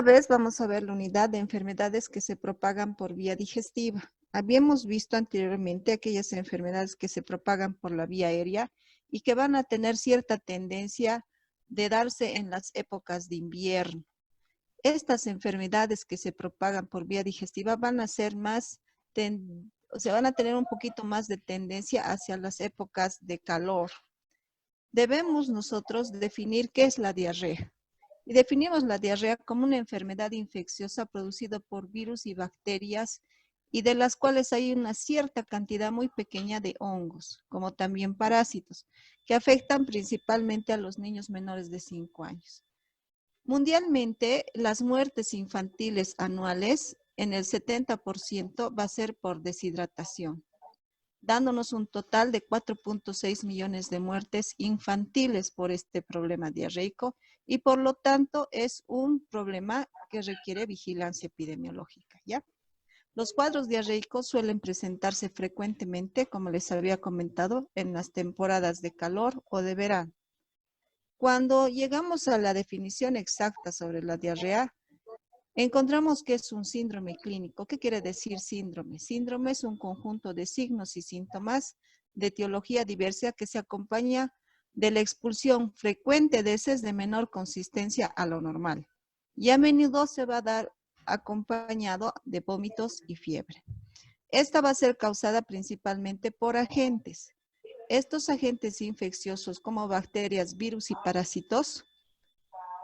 vez vamos a ver la unidad de enfermedades que se propagan por vía digestiva. Habíamos visto anteriormente aquellas enfermedades que se propagan por la vía aérea y que van a tener cierta tendencia de darse en las épocas de invierno. Estas enfermedades que se propagan por vía digestiva van a ser más, van a tener un poquito más de tendencia hacia las épocas de calor. Debemos nosotros definir qué es la diarrea. Y definimos la diarrea como una enfermedad infecciosa producida por virus y bacterias y de las cuales hay una cierta cantidad muy pequeña de hongos, como también parásitos, que afectan principalmente a los niños menores de 5 años. Mundialmente, las muertes infantiles anuales en el 70% va a ser por deshidratación, dándonos un total de 4.6 millones de muertes infantiles por este problema diarreico y por lo tanto es un problema que requiere vigilancia epidemiológica, ¿ya? Los cuadros diarreicos suelen presentarse frecuentemente, como les había comentado, en las temporadas de calor o de verano. Cuando llegamos a la definición exacta sobre la diarrea, encontramos que es un síndrome clínico. ¿Qué quiere decir síndrome? Síndrome es un conjunto de signos y síntomas de etiología diversa que se acompaña de la expulsión frecuente de heces de menor consistencia a lo normal. Y a menudo se va a dar acompañado de vómitos y fiebre. Esta va a ser causada principalmente por agentes. Estos agentes infecciosos como bacterias, virus y parásitos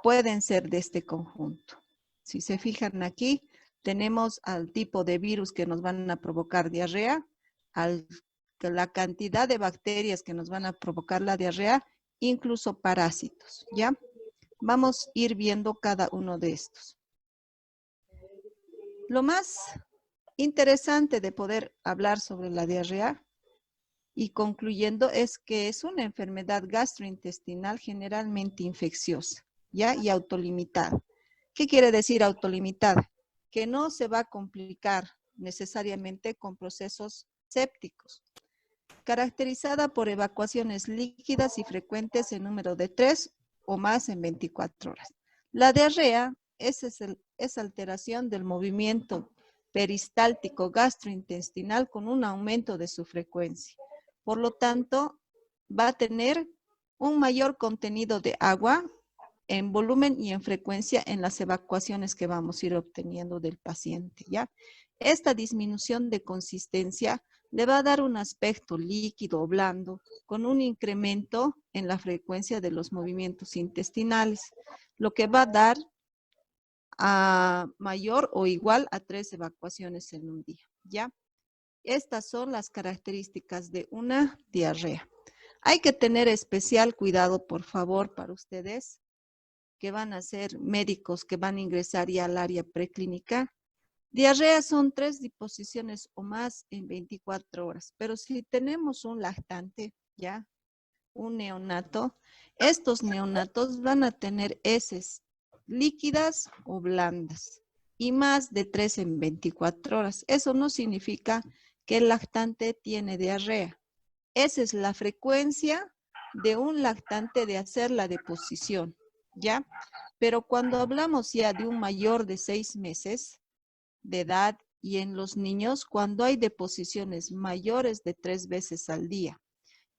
pueden ser de este conjunto. Si se fijan aquí, tenemos al tipo de virus que nos van a provocar diarrea, la cantidad de bacterias que nos van a provocar la diarrea, incluso parásitos, ¿ya? Vamos a ir viendo cada uno de estos. Lo más interesante de poder hablar sobre la diarrea y concluyendo es que es una enfermedad gastrointestinal generalmente infecciosa, ¿ya? Y autolimitada. ¿Qué quiere decir autolimitada? Que no se va a complicar necesariamente con procesos sépticos. Caracterizada por evacuaciones líquidas y frecuentes en número de 3 o más en 24 horas. La diarrea es alteración del movimiento peristáltico gastrointestinal con un aumento de su frecuencia. Por lo tanto, va a tener un mayor contenido de agua en volumen y en frecuencia en las evacuaciones que vamos a ir obteniendo del paciente, ¿ya? Esta disminución de consistencia le va a dar un aspecto líquido o blando con un incremento en la frecuencia de los movimientos intestinales, lo que va a dar a mayor o igual a 3 evacuaciones en un día, ¿ya? Estas son las características de una diarrea. Hay que tener especial cuidado, por favor, para ustedes que van a ser médicos que van a ingresar ya al área preclínica. Diarrea son 3 disposiciones o más en 24 horas, pero si tenemos un lactante, ya, un neonato, estos neonatos van a tener heces líquidas o blandas y más de 3 en 24 horas. Eso no significa que el lactante tiene diarrea. Esa es la frecuencia de un lactante de hacer la deposición, ¿ya? Pero cuando hablamos ya de un mayor de 6 meses de edad y en los niños, cuando hay deposiciones mayores de 3 veces al día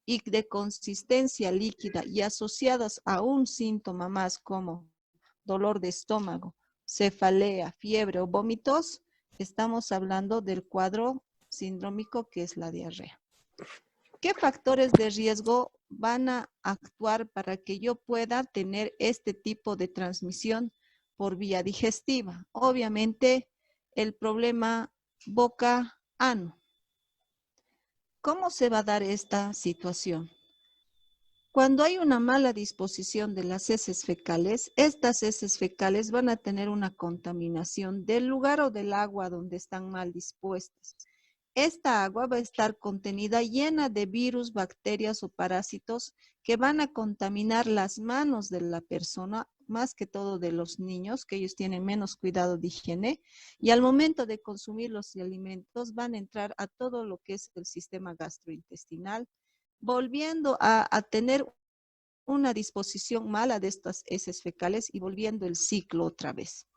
y de consistencia líquida y asociadas a un síntoma más como dolor de estómago, cefalea, fiebre o vómitos, estamos hablando del cuadro sindrómico que es la diarrea. ¿Qué factores de riesgo van a actuar para que yo pueda tener este tipo de transmisión por vía digestiva? Obviamente, el problema boca-ano. ¿Cómo se va a dar esta situación? Cuando hay una mala disposición de las heces fecales, estas heces fecales van a tener una contaminación del lugar o del agua donde están mal dispuestas. Esta agua va a estar contenida llena de virus, bacterias o parásitos que van a contaminar las manos de la persona, más que todo de los niños, que ellos tienen menos cuidado de higiene, y al momento de consumir los alimentos van a entrar a todo lo que es el sistema gastrointestinal, volviendo a tener una disposición mala de estas heces fecales y volviendo el ciclo otra vez.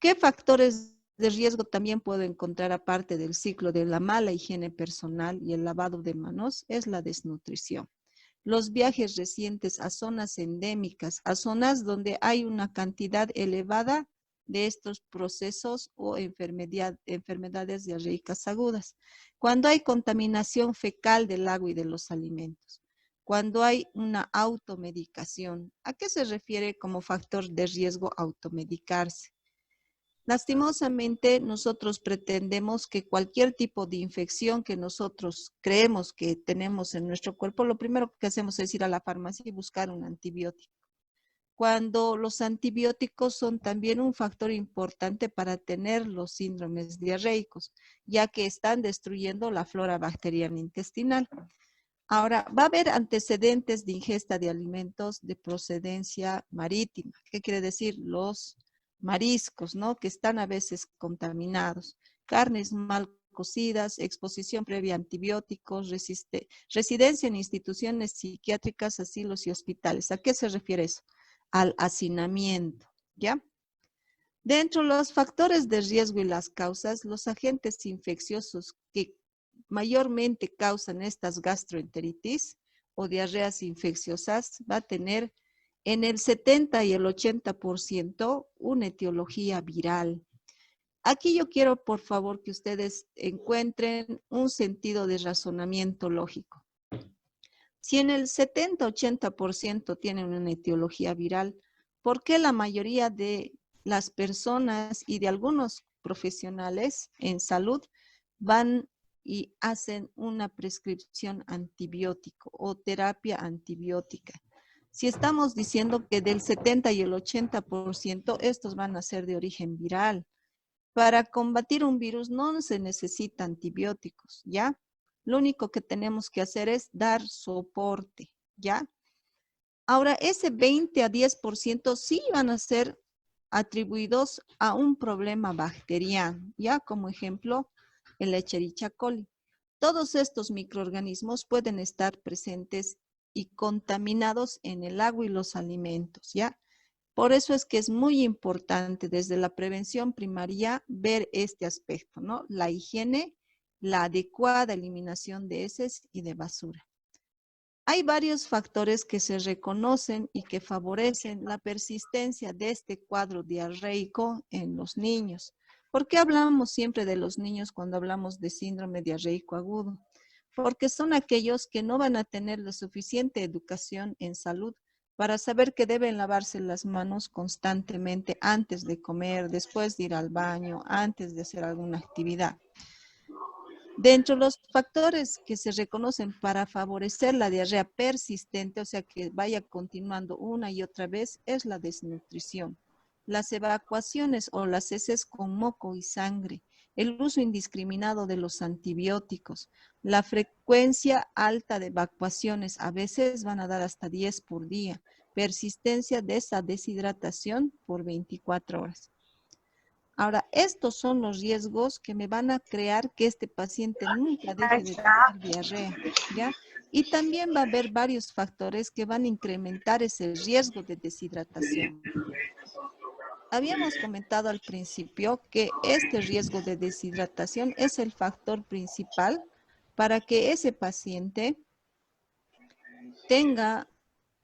¿Qué factores de riesgo también puedo encontrar aparte del ciclo de la mala higiene personal y el lavado de manos? Es la desnutrición. Los viajes recientes a zonas endémicas, a zonas donde hay una cantidad elevada de estos procesos o enfermedades diarreicas agudas. Cuando hay contaminación fecal del agua y de los alimentos. Cuando hay una automedicación. ¿A qué se refiere como factor de riesgo automedicarse? Lastimosamente, nosotros pretendemos que cualquier tipo de infección que nosotros creemos que tenemos en nuestro cuerpo, lo primero que hacemos es ir a la farmacia y buscar un antibiótico. Cuando los antibióticos son también un factor importante para tener los síndromes diarreicos, ya que están destruyendo la flora bacteriana intestinal. Ahora, va a haber antecedentes de ingesta de alimentos de procedencia marítima. ¿Qué quiere decir? Los mariscos, ¿no? Que están a veces contaminados. Carnes mal cocidas, exposición previa a antibióticos, residencia en instituciones psiquiátricas, asilos y hospitales. ¿A qué se refiere eso? Al hacinamiento, ¿ya? Dentro de los factores de riesgo y las causas, los agentes infecciosos que mayormente causan estas gastroenteritis o diarreas infecciosas va a tener en el 70 y el 80% una etiología viral. Aquí yo quiero, por favor, que ustedes encuentren un sentido de razonamiento lógico. Si en el 70-80% tienen una etiología viral, ¿por qué la mayoría de las personas y de algunos profesionales en salud van y hacen una prescripción antibiótico o terapia antibiótica? Si estamos diciendo que del 70 y el 80% estos van a ser de origen viral. Para combatir un virus no se necesita antibióticos, ¿ya? Lo único que tenemos que hacer es dar soporte, ¿ya? Ahora, ese 20 a 10% sí van a ser atribuidos a un problema bacteriano, ¿ya? Como ejemplo, el Escherichia coli. Todos estos microorganismos pueden estar presentes y contaminados en el agua y los alimentos, ¿ya? Por eso es que es muy importante desde la prevención primaria ver este aspecto, ¿no? La higiene, la adecuada eliminación de heces y de basura. Hay varios factores que se reconocen y que favorecen la persistencia de este cuadro diarreico en los niños. ¿Por qué hablamos siempre de los niños cuando hablamos de síndrome diarreico agudo? Porque son aquellos que no van a tener la suficiente educación en salud para saber que deben lavarse las manos constantemente antes de comer, después de ir al baño, antes de hacer alguna actividad. Dentro de los factores que se reconocen para favorecer la diarrea persistente, o sea que vaya continuando una y otra vez, es la desnutrición. Las evacuaciones o las heces con moco y sangre, el uso indiscriminado de los antibióticos, la frecuencia alta de evacuaciones, a veces van a dar hasta 10 por día, persistencia de esa deshidratación por 24 horas. Ahora, estos son los riesgos que me van a crear que este paciente nunca deje de tener diarrea, ¿ya? Y también va a haber varios factores que van a incrementar ese riesgo de deshidratación. Habíamos comentado al principio que este riesgo de deshidratación es el factor principal para que ese paciente tenga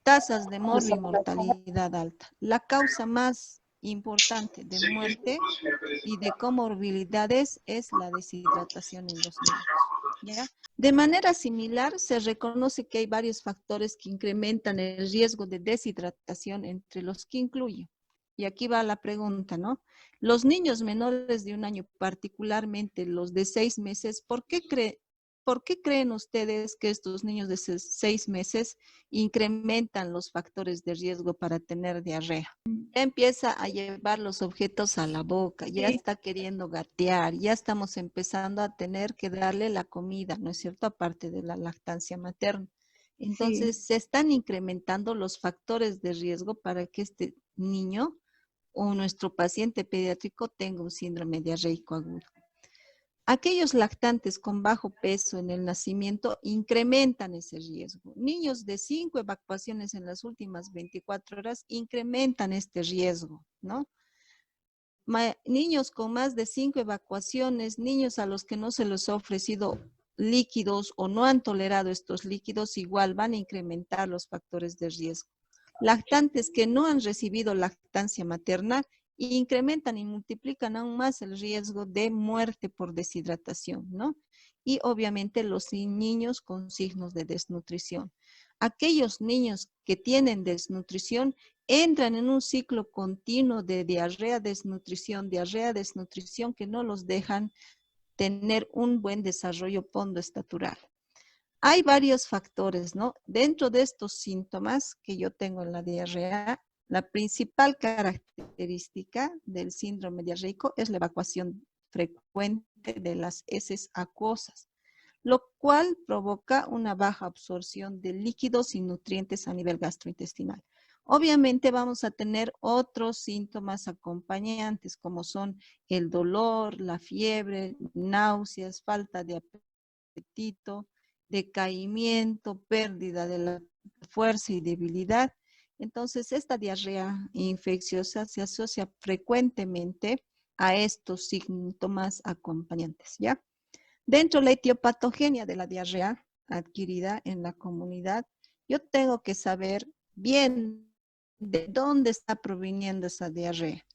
tasas de mortalidad alta. La causa más importante de muerte y de comorbilidades es la deshidratación en los niños, ¿ya? De manera similar, se reconoce que hay varios factores que incrementan el riesgo de deshidratación, entre los que incluye, y aquí va la pregunta, ¿no? Los niños menores de 1 año, particularmente los de 6 meses, ¿por qué creen ustedes que estos niños de 6 meses incrementan los factores de riesgo para tener diarrea? Ya empieza a llevar los objetos a la boca, ya está queriendo gatear, ya estamos empezando a tener que darle la comida, ¿no es cierto? Aparte de la lactancia materna. Entonces, se están incrementando los factores de riesgo para que este niño o nuestro paciente pediátrico tenga un síndrome diarreico agudo. Aquellos lactantes con bajo peso en el nacimiento incrementan ese riesgo. Niños de 5 evacuaciones en las últimas 24 horas incrementan este riesgo, ¿no? Niños con más de 5 evacuaciones, niños a los que no se les ha ofrecido líquidos o no han tolerado estos líquidos, igual van a incrementar los factores de riesgo. Lactantes que no han recibido lactancia materna incrementan y multiplican aún más el riesgo de muerte por deshidratación, ¿no? Y obviamente los niños con signos de desnutrición. Aquellos niños que tienen desnutrición entran en un ciclo continuo de diarrea, desnutrición, que no los dejan tener un buen desarrollo pondoestatural. Hay varios factores, ¿no? Dentro de estos síntomas que yo tengo en la diarrea, la principal característica del síndrome diarreico es la evacuación frecuente de las heces acuosas, lo cual provoca una baja absorción de líquidos y nutrientes a nivel gastrointestinal. Obviamente vamos a tener otros síntomas acompañantes como son el dolor, la fiebre, náuseas, falta de apetito, decaimiento, pérdida de la fuerza y debilidad. Entonces, esta diarrea infecciosa se asocia frecuentemente a estos síntomas acompañantes, ¿ya? Dentro de la etiopatogenia de la diarrea adquirida en la comunidad, yo tengo que saber bien de dónde está proviniendo esa diarrea.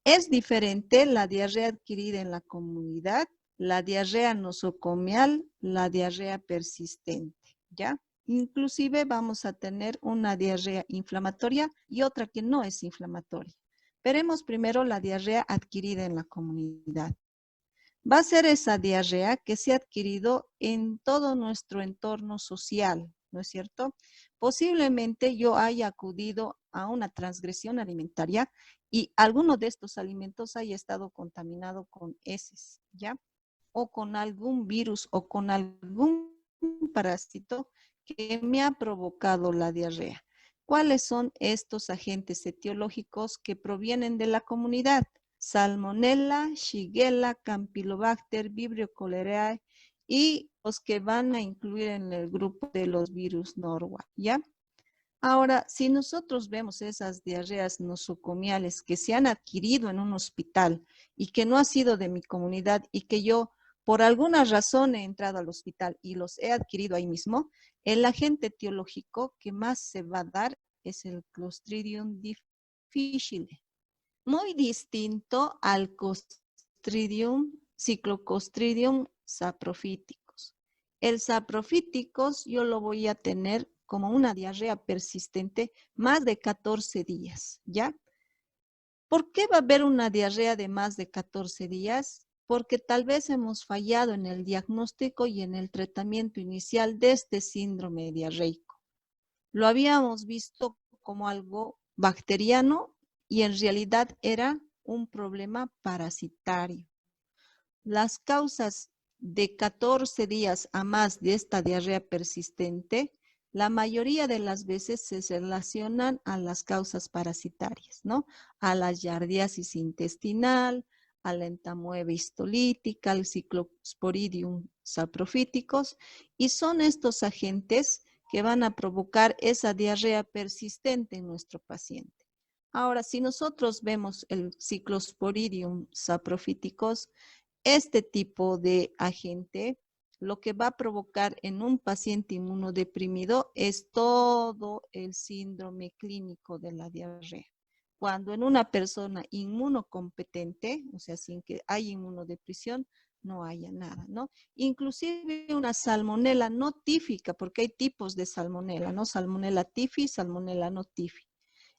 Es diferente la diarrea adquirida en la comunidad, la diarrea nosocomial, la diarrea persistente, ¿ya? Inclusive vamos a tener una diarrea inflamatoria y otra que no es inflamatoria. Veremos primero la diarrea adquirida en la comunidad. Va a ser esa diarrea que se ha adquirido en todo nuestro entorno social, ¿no es cierto? Posiblemente yo haya acudido a una transgresión alimentaria y alguno de estos alimentos haya estado contaminado con heces, ¿ya? O con algún virus o con algún parásito que me ha provocado la diarrea. ¿Cuáles son estos agentes etiológicos que provienen de la comunidad? Salmonella, Shigella, Campylobacter, Vibrio cholerae y los que van a incluir en el grupo de los virus Norwalk, ¿ya? Ahora, si nosotros vemos esas diarreas nosocomiales que se han adquirido en un hospital y que no ha sido de mi comunidad y que yo por alguna razón he entrado al hospital y los he adquirido ahí mismo, el agente etiológico que más se va a dar es el Clostridium difficile. Muy distinto al Cycloclostridium saprophyticus. El saprophyticus yo lo voy a tener como una diarrea persistente más de 14 días, ¿ya? ¿Por qué va a haber una diarrea de más de 14 días? Porque tal vez hemos fallado en el diagnóstico y en el tratamiento inicial de este síndrome diarreico. Lo habíamos visto como algo bacteriano y en realidad era un problema parasitario. Las causas de 14 días a más de esta diarrea persistente, la mayoría de las veces se relacionan a las causas parasitarias, ¿no? A la giardiasis intestinal, a la entamoeba histolítica, al Cyclosporidium saprophyticus, y son estos agentes que van a provocar esa diarrea persistente en nuestro paciente. Ahora, si nosotros vemos el Cyclosporidium saprophyticus, este tipo de agente lo que va a provocar en un paciente inmunodeprimido es todo el síndrome clínico de la diarrea. Cuando en una persona inmunocompetente, o sea, sin que haya inmunodepresión, no haya nada, ¿no? Inclusive una salmonela no tífica, porque hay tipos de salmonela, ¿no? Salmonela tifi, salmonela no tifi.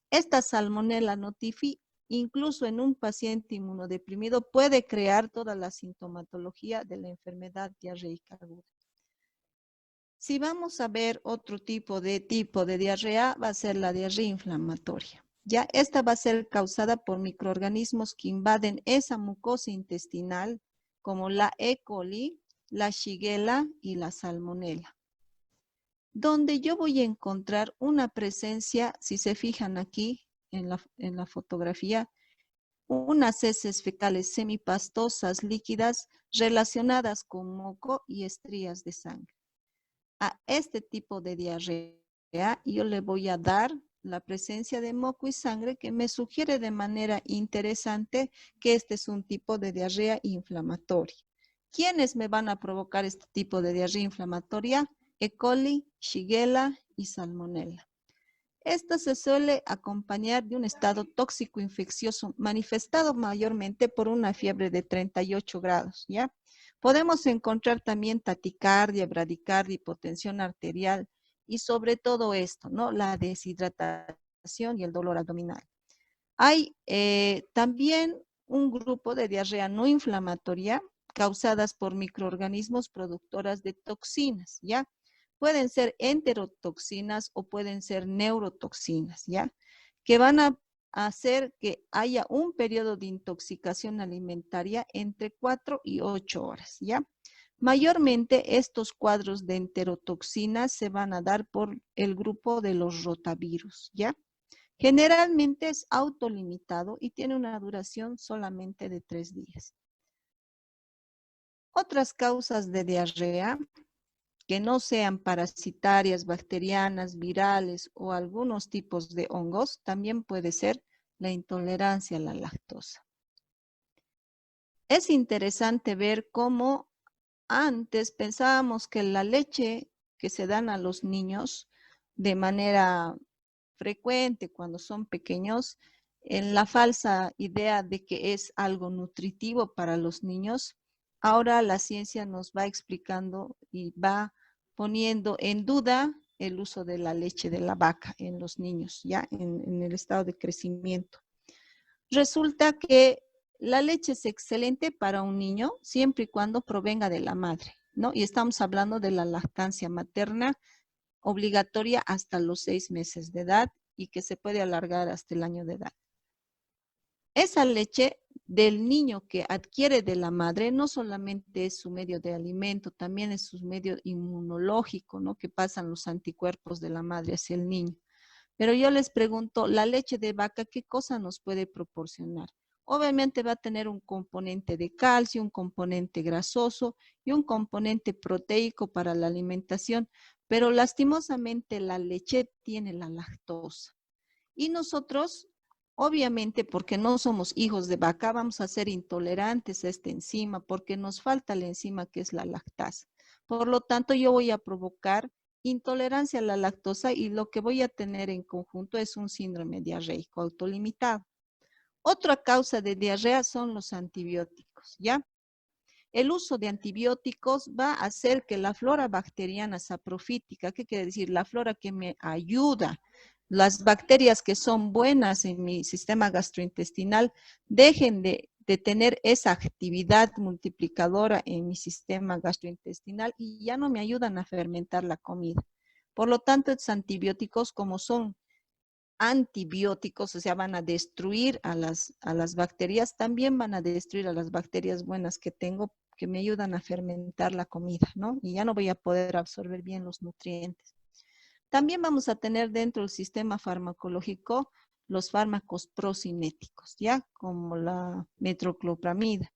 Esta salmonela no tifi, incluso en un paciente inmunodeprimido, puede crear toda la sintomatología de la enfermedad diarreica aguda. Si vamos a ver otro tipo de diarrea, va a ser la diarrea inflamatoria. Ya esta va a ser causada por microorganismos que invaden esa mucosa intestinal, como la E. coli, la Shigella y la Salmonella. Donde yo voy a encontrar una presencia, si se fijan aquí en la fotografía, unas heces fecales semipastosas líquidas relacionadas con moco y estrías de sangre. A este tipo de diarrea yo le voy a dar la presencia de moco y sangre que me sugiere de manera interesante que este es un tipo de diarrea inflamatoria. ¿Quiénes me van a provocar este tipo de diarrea inflamatoria? E. coli, Shigella y Salmonella. Esta se suele acompañar de un estado tóxico infeccioso manifestado mayormente por una fiebre de 38 grados, ¿ya? Podemos encontrar también taticardia, bradicardia, hipotensión arterial y sobre todo esto, ¿no? La deshidratación y el dolor abdominal. Hay también un grupo de diarrea no inflamatoria causadas por microorganismos productoras de toxinas, ¿ya? Pueden ser enterotoxinas o pueden ser neurotoxinas, ¿ya? Que van a hacer que haya un periodo de intoxicación alimentaria entre 4 y 8 horas, ¿ya? Mayormente estos cuadros de enterotoxinas se van a dar por el grupo de los rotavirus, ¿ya? Generalmente es autolimitado y tiene una duración solamente de 3 días. Otras causas de diarrea que no sean parasitarias, bacterianas, virales o algunos tipos de hongos, también puede ser la intolerancia a la lactosa. Es interesante ver cómo antes pensábamos que la leche que se dan a los niños de manera frecuente cuando son pequeños, en la falsa idea de que es algo nutritivo para los niños, ahora la ciencia nos va explicando y va poniendo en duda el uso de la leche de la vaca en los niños, ya en el estado de crecimiento. Resulta que la leche es excelente para un niño siempre y cuando provenga de la madre, ¿no? Y estamos hablando de la lactancia materna obligatoria hasta los 6 meses de edad y que se puede alargar hasta el año de edad. Esa leche del niño que adquiere de la madre no solamente es su medio de alimento, también es su medio inmunológico, ¿no? Que pasan los anticuerpos de la madre hacia el niño. Pero yo les pregunto, ¿la leche de vaca qué cosa nos puede proporcionar? Obviamente va a tener un componente de calcio, un componente grasoso y un componente proteico para la alimentación, pero lastimosamente la leche tiene la lactosa. Y nosotros, obviamente, porque no somos hijos de vaca, vamos a ser intolerantes a esta enzima porque nos falta la enzima que es la lactasa. Por lo tanto, yo voy a provocar intolerancia a la lactosa y lo que voy a tener en conjunto es un síndrome diarreico autolimitado. Otra causa de diarrea son los antibióticos, ¿ya? El uso de antibióticos va a hacer que la flora bacteriana saprofítica, ¿qué quiere decir? La flora que me ayuda, las bacterias que son buenas en mi sistema gastrointestinal, dejen de tener esa actividad multiplicadora en mi sistema gastrointestinal y ya no me ayudan a fermentar la comida. Por lo tanto, estos antibióticos, como son antibióticos, o sea, van a destruir a las bacterias, también van a destruir a las bacterias buenas que tengo, que me ayudan a fermentar la comida, ¿no? Y ya no voy a poder absorber bien los nutrientes. También vamos a tener dentro del sistema farmacológico los fármacos procinéticos, ¿ya? Como la metoclopramida.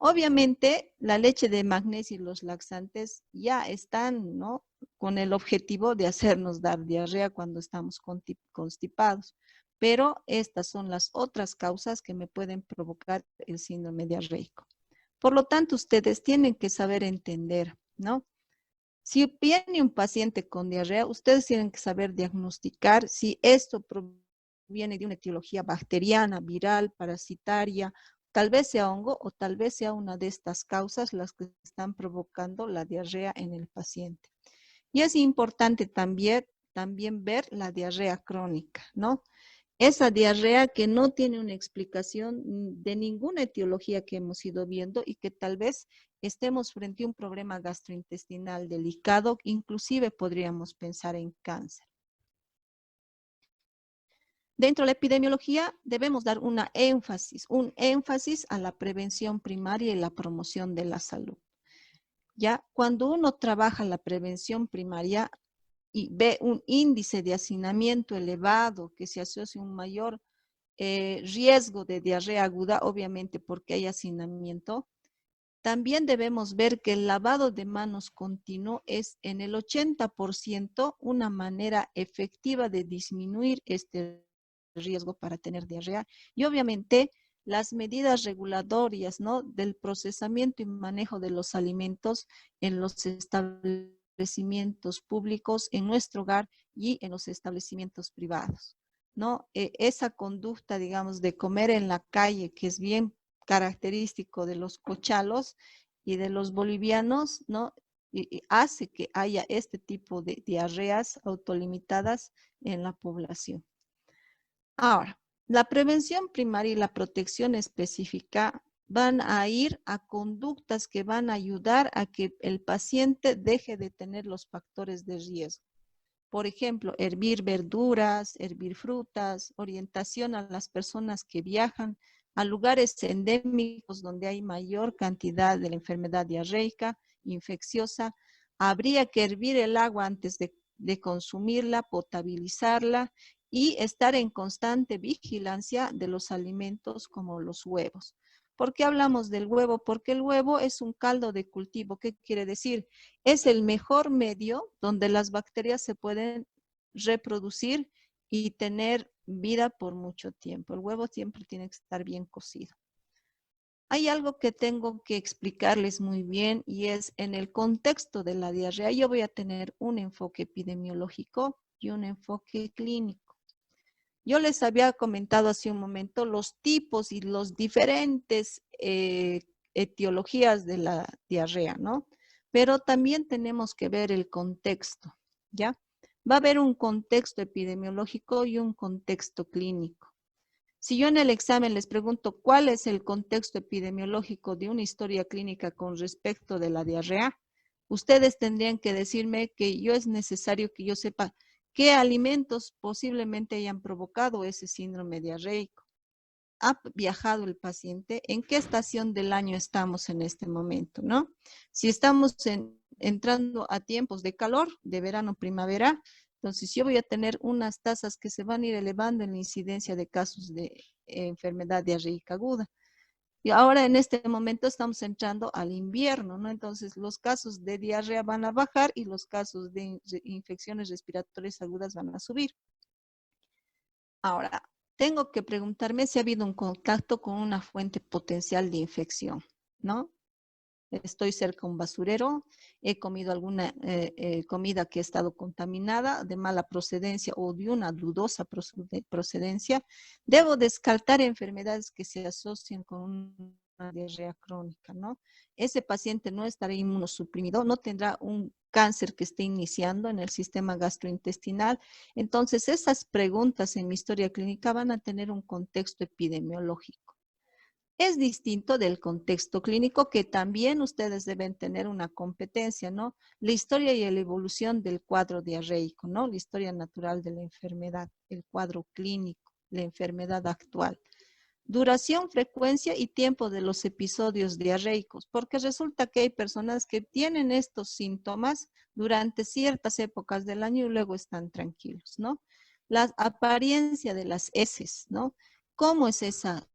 Obviamente, la leche de magnesio y los laxantes ya están, ¿no? Con el objetivo de hacernos dar diarrea cuando estamos constipados. Pero estas son las otras causas que me pueden provocar el síndrome diarreico. Por lo tanto, ustedes tienen que saber entender, ¿no? Si viene un paciente con diarrea, ustedes tienen que saber diagnosticar si esto proviene de una etiología bacteriana, viral, parasitaria, tal vez sea hongo o tal vez sea una de estas causas las que están provocando la diarrea en el paciente. Y es importante también ver la diarrea crónica, ¿no? Esa diarrea que no tiene una explicación de ninguna etiología que hemos ido viendo y que tal vez estemos frente a un problema gastrointestinal delicado, inclusive podríamos pensar en cáncer. Dentro de la epidemiología debemos dar un énfasis a la prevención primaria y la promoción de la salud. Ya cuando uno trabaja la prevención primaria y ve un índice de hacinamiento elevado que se asocia a un mayor riesgo de diarrea aguda, obviamente porque hay hacinamiento, También debemos ver que el lavado de manos continuo es en el 80% una manera efectiva de disminuir este riesgo para tener diarrea. Y obviamente las medidas regulatorias, ¿no?, del procesamiento y manejo de los alimentos en los establecimientos públicos, en nuestro hogar y en los establecimientos privados, ¿no? Esa conducta, digamos, de comer en la calle, que es bien característico de los cochalos y de los bolivianos, ¿no? Y hace que haya este tipo de diarreas autolimitadas en la población. Ahora, la prevención primaria y la protección específica van a ir a conductas que van a ayudar a que el paciente deje de tener los factores de riesgo. Por ejemplo, hervir verduras, hervir frutas, orientación a las personas que viajan a lugares endémicos donde hay mayor cantidad de la enfermedad diarreica, infecciosa. Habría que hervir el agua antes de consumirla, potabilizarla y estar en constante vigilancia de los alimentos como los huevos. ¿Por qué hablamos del huevo? Porque el huevo es un caldo de cultivo. ¿Qué quiere decir? Es el mejor medio donde las bacterias se pueden reproducir y tener vida por mucho tiempo. El huevo siempre tiene que estar bien cocido. Hay algo que tengo que explicarles muy bien y es en el contexto de la diarrea. Yo voy a tener un enfoque epidemiológico y un enfoque clínico. Yo les había comentado hace un momento los tipos y los diferentes etiologías de la diarrea, ¿no? Pero también tenemos que ver el contexto, ¿ya? Va a haber un contexto epidemiológico y un contexto clínico. Si yo en el examen les pregunto cuál es el contexto epidemiológico de una historia clínica con respecto de la diarrea, ustedes tendrían que decirme que yo es necesario que yo sepa qué alimentos posiblemente hayan provocado ese síndrome diarreico. ¿Ha viajado el paciente? ¿En qué estación del año estamos en este momento, no? Si estamos entrando a tiempos de calor, de verano, primavera, entonces yo voy a tener unas tasas que se van a ir elevando en la incidencia de casos de enfermedad diarreica aguda. Y ahora en este momento estamos entrando al invierno, ¿no? Entonces los casos de diarrea van a bajar y los casos de infecciones respiratorias agudas van a subir. Ahora, tengo que preguntarme si ha habido un contacto con una fuente potencial de infección, ¿no? Estoy cerca de un basurero, he comido alguna comida que ha estado contaminada, de mala procedencia o de una dudosa procedencia. Debo descartar enfermedades que se asocian con una diarrea crónica, ¿no? Ese paciente no estará inmunosuprimido, no tendrá un cáncer que esté iniciando en el sistema gastrointestinal. Entonces, esas preguntas en mi historia clínica van a tener un contexto epidemiológico. Es distinto del contexto clínico que también ustedes deben tener una competencia, ¿no? La historia y la evolución del cuadro diarreico, ¿no? La historia natural de la enfermedad, el cuadro clínico, la enfermedad actual. Duración, frecuencia y tiempo de los episodios diarreicos, porque resulta que hay personas que tienen estos síntomas durante ciertas épocas del año y luego están tranquilos, ¿no? La apariencia de las heces, ¿no? ¿Cómo es esa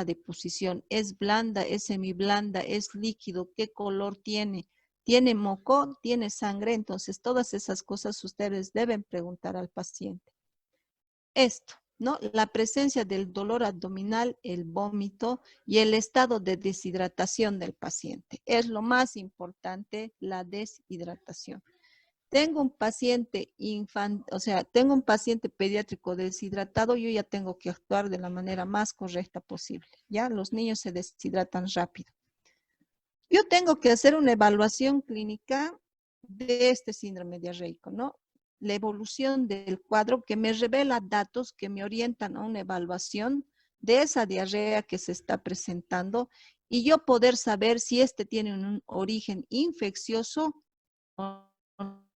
deposición? ¿Es blanda, es semiblanda, es líquido? ¿Qué color tiene? ¿Tiene moco? ¿Tiene sangre? Entonces, todas esas cosas ustedes deben preguntar al paciente. Esto, ¿no? La presencia del dolor abdominal, el vómito y el estado de deshidratación del paciente. Es lo más importante, la deshidratación. Tengo un paciente tengo un paciente pediátrico deshidratado, yo ya tengo que actuar de la manera más correcta posible. Ya los niños se deshidratan rápido. Yo tengo que hacer una evaluación clínica de este síndrome diarreico, ¿no? La evolución del cuadro que me revela datos que me orientan a una evaluación de esa diarrea que se está presentando y yo poder saber si este tiene un origen infeccioso o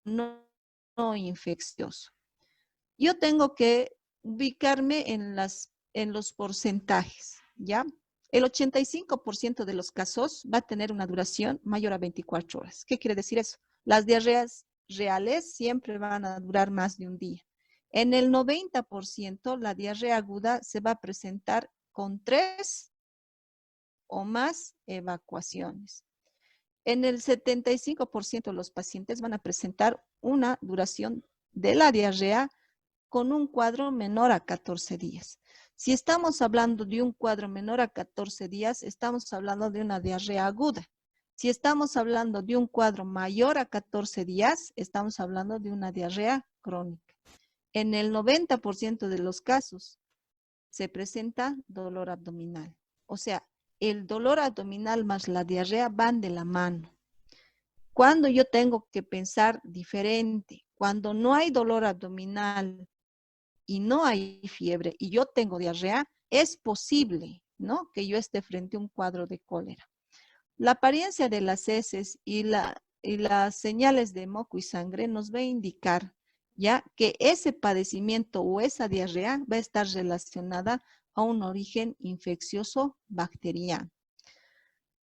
no infeccioso. Yo tengo que ubicarme en los porcentajes, ¿ya? El 85% de los casos va a tener una duración mayor a 24 horas. ¿Qué quiere decir eso? Las diarreas reales siempre van a durar más de un día. En el 90%, la diarrea aguda se va a presentar con 3 o más evacuaciones. En el 75% de los pacientes van a presentar una duración de la diarrea con un cuadro menor a 14 días. Si estamos hablando de un cuadro menor a 14 días, estamos hablando de una diarrea aguda. Si estamos hablando de un cuadro mayor a 14 días, estamos hablando de una diarrea crónica. En el 90% de los casos se presenta dolor abdominal. O sea, el dolor abdominal más la diarrea van de la mano. Cuando yo tengo que pensar diferente, cuando no hay dolor abdominal y no hay fiebre y yo tengo diarrea, es posible, ¿no?, que yo esté frente a un cuadro de cólera. La apariencia de las heces y las señales de moco y sangre nos va a indicar ya que ese padecimiento o esa diarrea va a estar relacionada a un origen infeccioso bacteriano.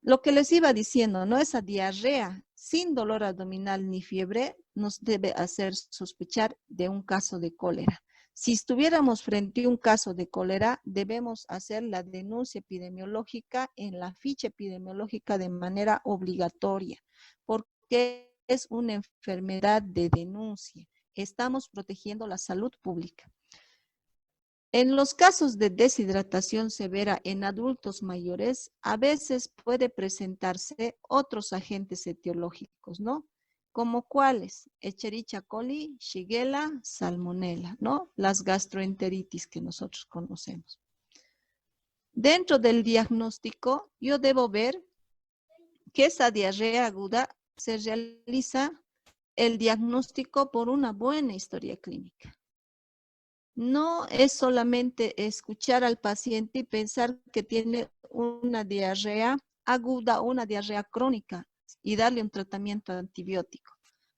Lo que les iba diciendo, ¿no? Esa diarrea sin dolor abdominal ni fiebre nos debe hacer sospechar de un caso de cólera. Si estuviéramos frente a un caso de cólera, debemos hacer la denuncia epidemiológica en la ficha epidemiológica de manera obligatoria, porque es una enfermedad de denuncia. Estamos protegiendo la salud pública. En los casos de deshidratación severa en adultos mayores, a veces puede presentarse otros agentes etiológicos, ¿no? ¿Como cuáles? Escherichia coli, Shigella, Salmonella, ¿no? Las gastroenteritis que nosotros conocemos. Dentro del diagnóstico, yo debo ver que esa diarrea aguda se realiza el diagnóstico por una buena historia clínica. No es solamente escuchar al paciente y pensar que tiene una diarrea aguda o una diarrea crónica y darle un tratamiento antibiótico.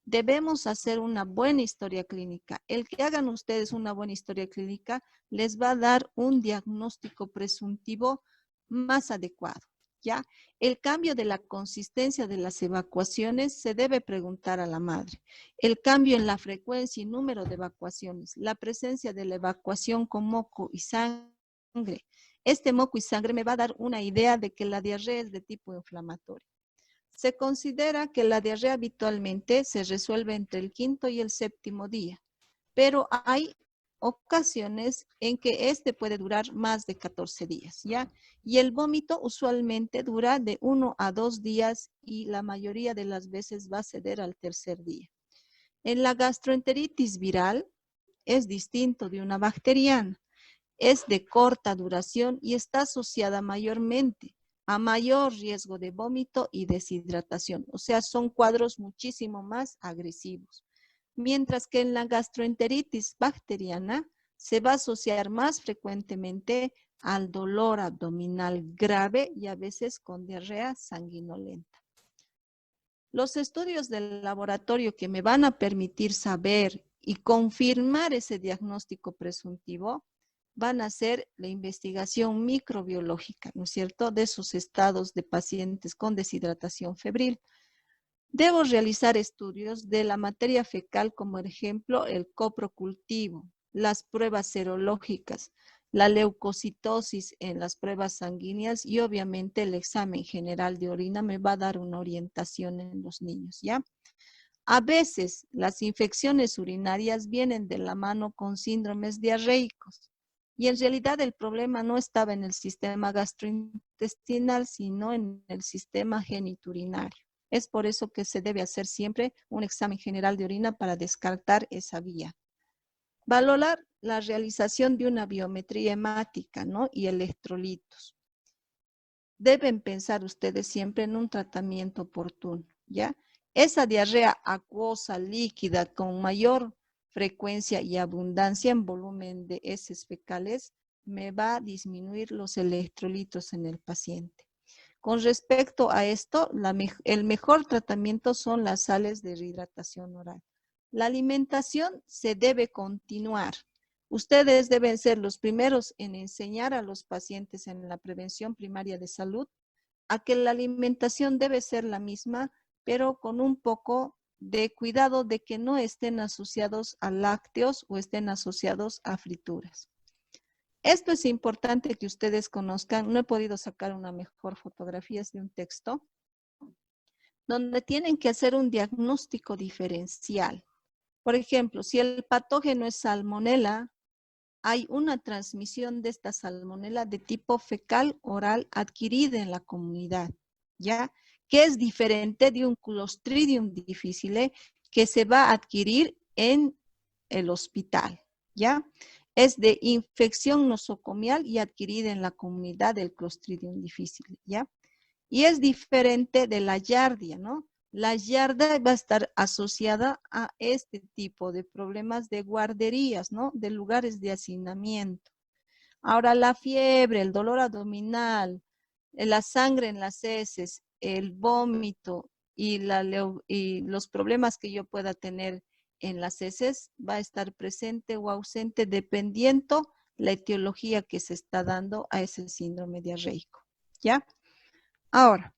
Debemos hacer una buena historia clínica. El que hagan ustedes una buena historia clínica les va a dar un diagnóstico presuntivo más adecuado, ¿ya? El cambio de la consistencia de las evacuaciones se debe preguntar a la madre. El cambio en la frecuencia y número de evacuaciones, la presencia de la evacuación con moco y sangre. Este moco y sangre me va a dar una idea de que la diarrea es de tipo inflamatorio. Se considera que la diarrea habitualmente se resuelve entre el 5º y el 7º día, pero hay ocasiones en que este puede durar más de 14 días, ¿ya? Y el vómito usualmente dura de 1 a 2 días y la mayoría de las veces va a ceder al 3er día. En la gastroenteritis viral es distinto de una bacteriana. Es de corta duración y está asociada mayormente a mayor riesgo de vómito y deshidratación. O sea, son cuadros muchísimo más agresivos. Mientras que en la gastroenteritis bacteriana se va a asociar más frecuentemente al dolor abdominal grave y a veces con diarrea sanguinolenta. Los estudios del laboratorio que me van a permitir saber y confirmar ese diagnóstico presuntivo van a ser la investigación microbiológica, ¿no es cierto?, de esos estados de pacientes con deshidratación febril. Debo realizar estudios de la materia fecal, como ejemplo el coprocultivo, las pruebas serológicas, la leucocitosis en las pruebas sanguíneas y obviamente el examen general de orina me va a dar una orientación en los niños, ¿ya? A veces las infecciones urinarias vienen de la mano con síndromes diarreicos y en realidad el problema no estaba en el sistema gastrointestinal, sino en el sistema geniturinario. Es por eso que se debe hacer siempre un examen general de orina para descartar esa vía. Valorar la realización de una biometría hemática, ¿no?, y electrolitos. Deben pensar ustedes siempre en un tratamiento oportuno, ¿ya? Esa diarrea acuosa líquida con mayor frecuencia y abundancia en volumen de heces fecales me va a disminuir los electrolitos en el paciente. Con respecto a esto, el mejor tratamiento son las sales de rehidratación oral. La alimentación se debe continuar. Ustedes deben ser los primeros en enseñar a los pacientes en la prevención primaria de salud a que la alimentación debe ser la misma, pero con un poco de cuidado de que no estén asociados a lácteos o estén asociados a frituras. Esto es importante que ustedes conozcan. No he podido sacar una mejor fotografía, es de un texto, donde tienen que hacer un diagnóstico diferencial. Por ejemplo, si el patógeno es salmonela, hay una transmisión de esta salmonela de tipo fecal oral adquirida en la comunidad, ¿ya? Que es diferente de un Clostridium difficile que se va a adquirir en el hospital, ¿ya? Es de infección nosocomial y adquirida en la comunidad del Clostridium difficile, ¿ya? Y es diferente de la yardia, ¿no? La yarda va a estar asociada a este tipo de problemas de guarderías, ¿no? De lugares de hacinamiento. Ahora, la fiebre, el dolor abdominal, la sangre en las heces, el vómito y los problemas que yo pueda tener en las heces va a estar presente o ausente dependiendo la etiología que se está dando a ese síndrome diarreico, ¿ya? Ahora,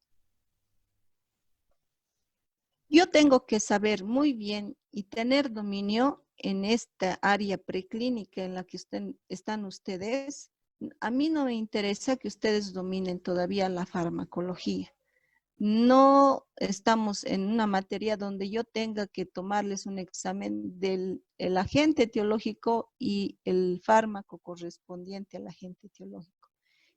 yo tengo que saber muy bien y tener dominio en esta área preclínica en la que están ustedes. A mí no me interesa que ustedes dominen todavía la farmacología. No estamos en una materia donde yo tenga que tomarles un examen del agente etiológico y el fármaco correspondiente al agente etiológico.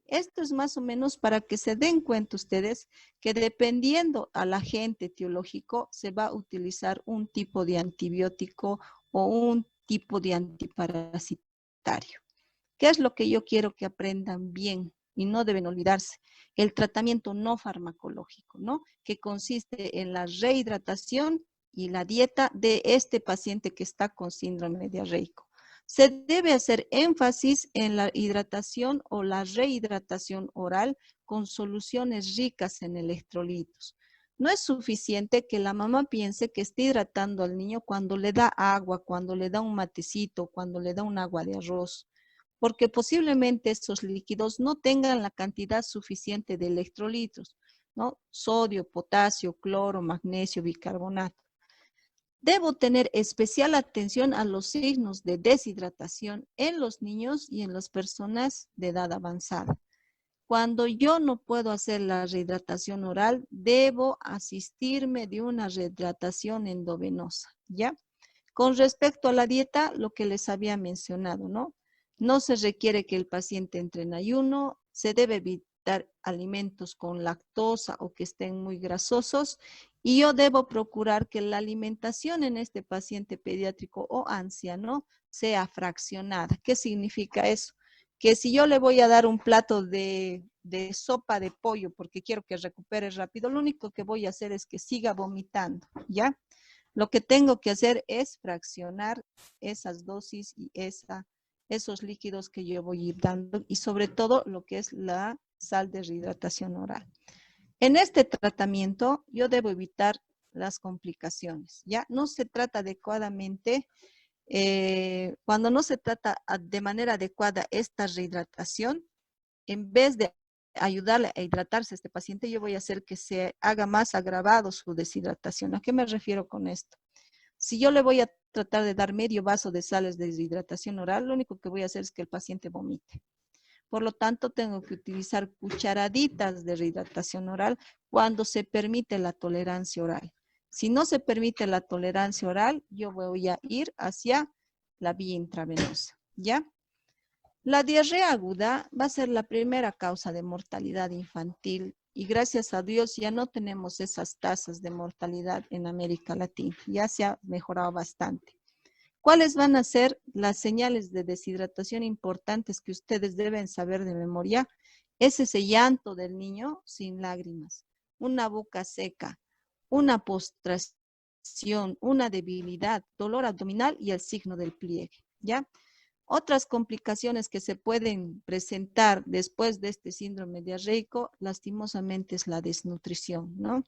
Esto es más o menos para que se den cuenta ustedes que dependiendo al agente etiológico se va a utilizar un tipo de antibiótico o un tipo de antiparasitario. ¿Qué es lo que yo quiero que aprendan bien? Y no deben olvidarse, el tratamiento no farmacológico, ¿no? Que consiste en la rehidratación y la dieta de este paciente que está con síndrome diarreico. Se debe hacer énfasis en la hidratación o la rehidratación oral con soluciones ricas en electrolitos. No es suficiente que la mamá piense que está hidratando al niño cuando le da agua, cuando le da un matecito, cuando le da un agua de arroz, porque posiblemente estos líquidos no tengan la cantidad suficiente de electrolitos, ¿no? Sodio, potasio, cloro, magnesio, bicarbonato. Debo tener especial atención a los signos de deshidratación en los niños y en las personas de edad avanzada. Cuando yo no puedo hacer la rehidratación oral, debo asistirme de una rehidratación endovenosa, ¿ya? Con respecto a la dieta, lo que les había mencionado, ¿no? No se requiere que el paciente entre en ayuno, se debe evitar alimentos con lactosa o que estén muy grasosos y yo debo procurar que la alimentación en este paciente pediátrico o anciano sea fraccionada. ¿Qué significa eso? Que si yo le voy a dar un plato de sopa de pollo porque quiero que recupere rápido, lo único que voy a hacer es que siga vomitando, ¿ya? Lo que tengo que hacer es fraccionar esas dosis y esos líquidos que yo voy a ir dando y sobre todo lo que es la sal de rehidratación oral. En este tratamiento yo debo evitar las complicaciones, ¿ya? No se trata adecuadamente, cuando no se trata de manera adecuada esta rehidratación, en vez de ayudarle a hidratarse a este paciente, yo voy a hacer que se haga más agravado su deshidratación. ¿A qué me refiero con esto? Si yo le voy a tratar de dar medio vaso de sales de deshidratación oral, lo único que voy a hacer es que el paciente vomite. Por lo tanto, tengo que utilizar cucharaditas de rehidratación oral cuando se permite la tolerancia oral. Si no se permite la tolerancia oral, yo voy a ir hacia la vía intravenosa, ¿ya? La diarrea aguda va a ser la primera causa de mortalidad infantil y gracias a Dios ya no tenemos esas tasas de mortalidad en América Latina. Ya se ha mejorado bastante. ¿Cuáles van a ser las señales de deshidratación importantes que ustedes deben saber de memoria? Es ese llanto del niño sin lágrimas, una boca seca, una postración, una debilidad, dolor abdominal y el signo del pliegue, ¿ya? Otras complicaciones que se pueden presentar después de este síndrome diarreico, lastimosamente, es la desnutrición, ¿no?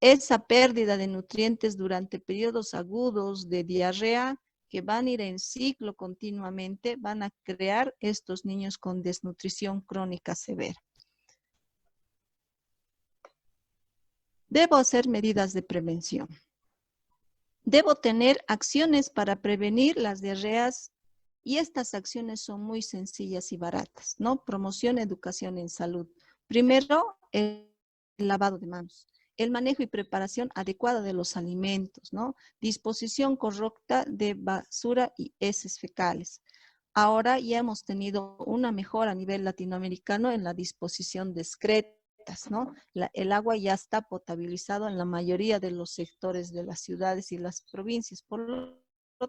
Esa pérdida de nutrientes durante periodos agudos de diarrea que van a ir en ciclo continuamente, van a crear estos niños con desnutrición crónica severa. Debo hacer medidas de prevención. Debo tener acciones para prevenir las diarreas Y estas acciones son muy sencillas y baratas, ¿no? Promoción, educación en salud. Primero, el lavado de manos, el manejo y preparación adecuada de los alimentos, ¿no? Disposición correcta de basura y heces fecales. Ahora ya hemos tenido una mejora a nivel latinoamericano en la disposición de excretas, ¿no? El agua ya está potabilizado en la mayoría de los sectores de las ciudades y las provincias. Por lo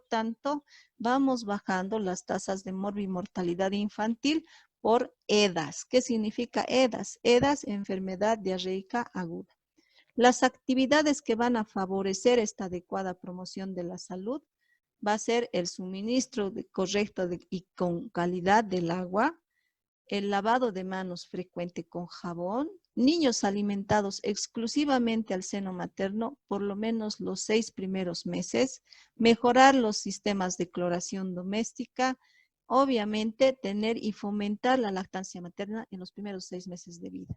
tanto, vamos bajando las tasas de morbimortalidad infantil por EDAS. ¿Qué significa EDAS? EDAS, enfermedad diarreica aguda. Las actividades que van a favorecer esta adecuada promoción de la salud va a ser el suministro correcto y con calidad del agua, el lavado de manos frecuente con jabón, niños alimentados exclusivamente al seno materno por lo menos los 6 primeros meses, mejorar los sistemas de cloración doméstica, obviamente tener y fomentar la lactancia materna en los primeros 6 meses de vida.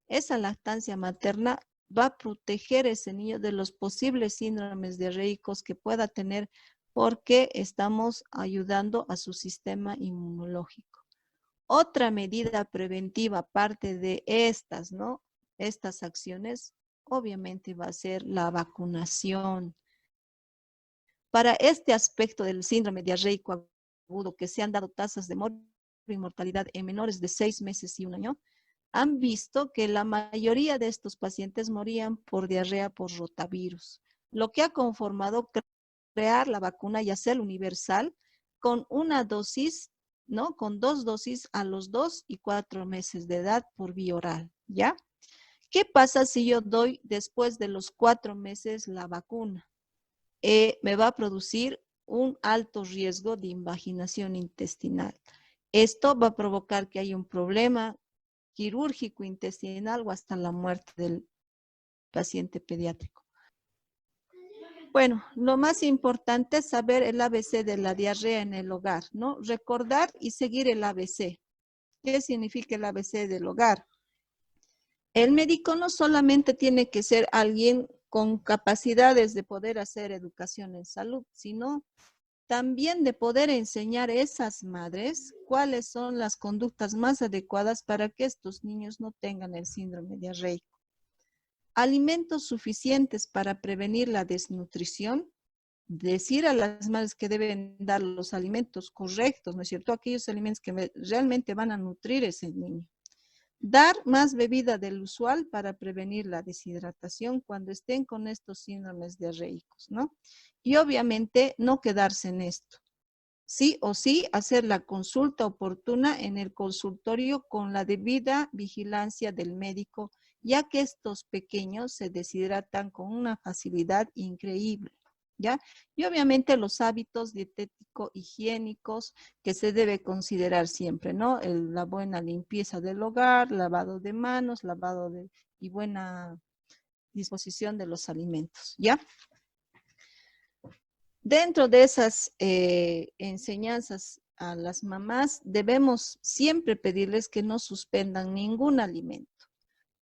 Esa lactancia materna va a proteger a ese niño de los posibles síndromes diarreicos que pueda tener porque estamos ayudando a su sistema inmunológico. Otra medida preventiva, aparte de estas, ¿no? Estas acciones, obviamente va a ser la vacunación. Para este aspecto del síndrome diarreico agudo, que se han dado tasas de mortalidad en menores de 6 meses y 1 año, han visto que la mayoría de estos pacientes morían por diarrea por rotavirus, lo que ha conformado crear la vacuna y hacerla universal con una dosis, ¿no? Con 2 dosis a los 2 y 4 meses de edad por vía oral, ¿ya? ¿Qué pasa si yo doy después de los 4 meses la vacuna? Me va a producir un alto riesgo de invaginación intestinal. Esto va a provocar que haya un problema quirúrgico intestinal o hasta la muerte del paciente pediátrico. Bueno, lo más importante es saber el ABC de la diarrea en el hogar, ¿no? Recordar y seguir el ABC. ¿Qué significa el ABC del hogar? El médico no solamente tiene que ser alguien con capacidades de poder hacer educación en salud, sino también de poder enseñar a esas madres cuáles son las conductas más adecuadas para que estos niños no tengan el síndrome diarreico. Alimentos suficientes para prevenir la desnutrición. Decir a las madres que deben dar los alimentos correctos, ¿no es cierto? Aquellos alimentos que realmente van a nutrir a ese niño. Dar más bebida del usual para prevenir la deshidratación cuando estén con estos síndromes diarreicos, ¿no? Y obviamente no quedarse en esto. Sí o sí hacer la consulta oportuna en el consultorio con la debida vigilancia del médico, ya que estos pequeños se deshidratan con una facilidad increíble, ¿ya? Y obviamente los hábitos dietético-higiénicos que se debe considerar siempre, ¿no? La buena limpieza del hogar, lavado de manos, y buena disposición de los alimentos, ¿ya? Dentro de esas enseñanzas a las mamás, debemos siempre pedirles que no suspendan ningún alimento.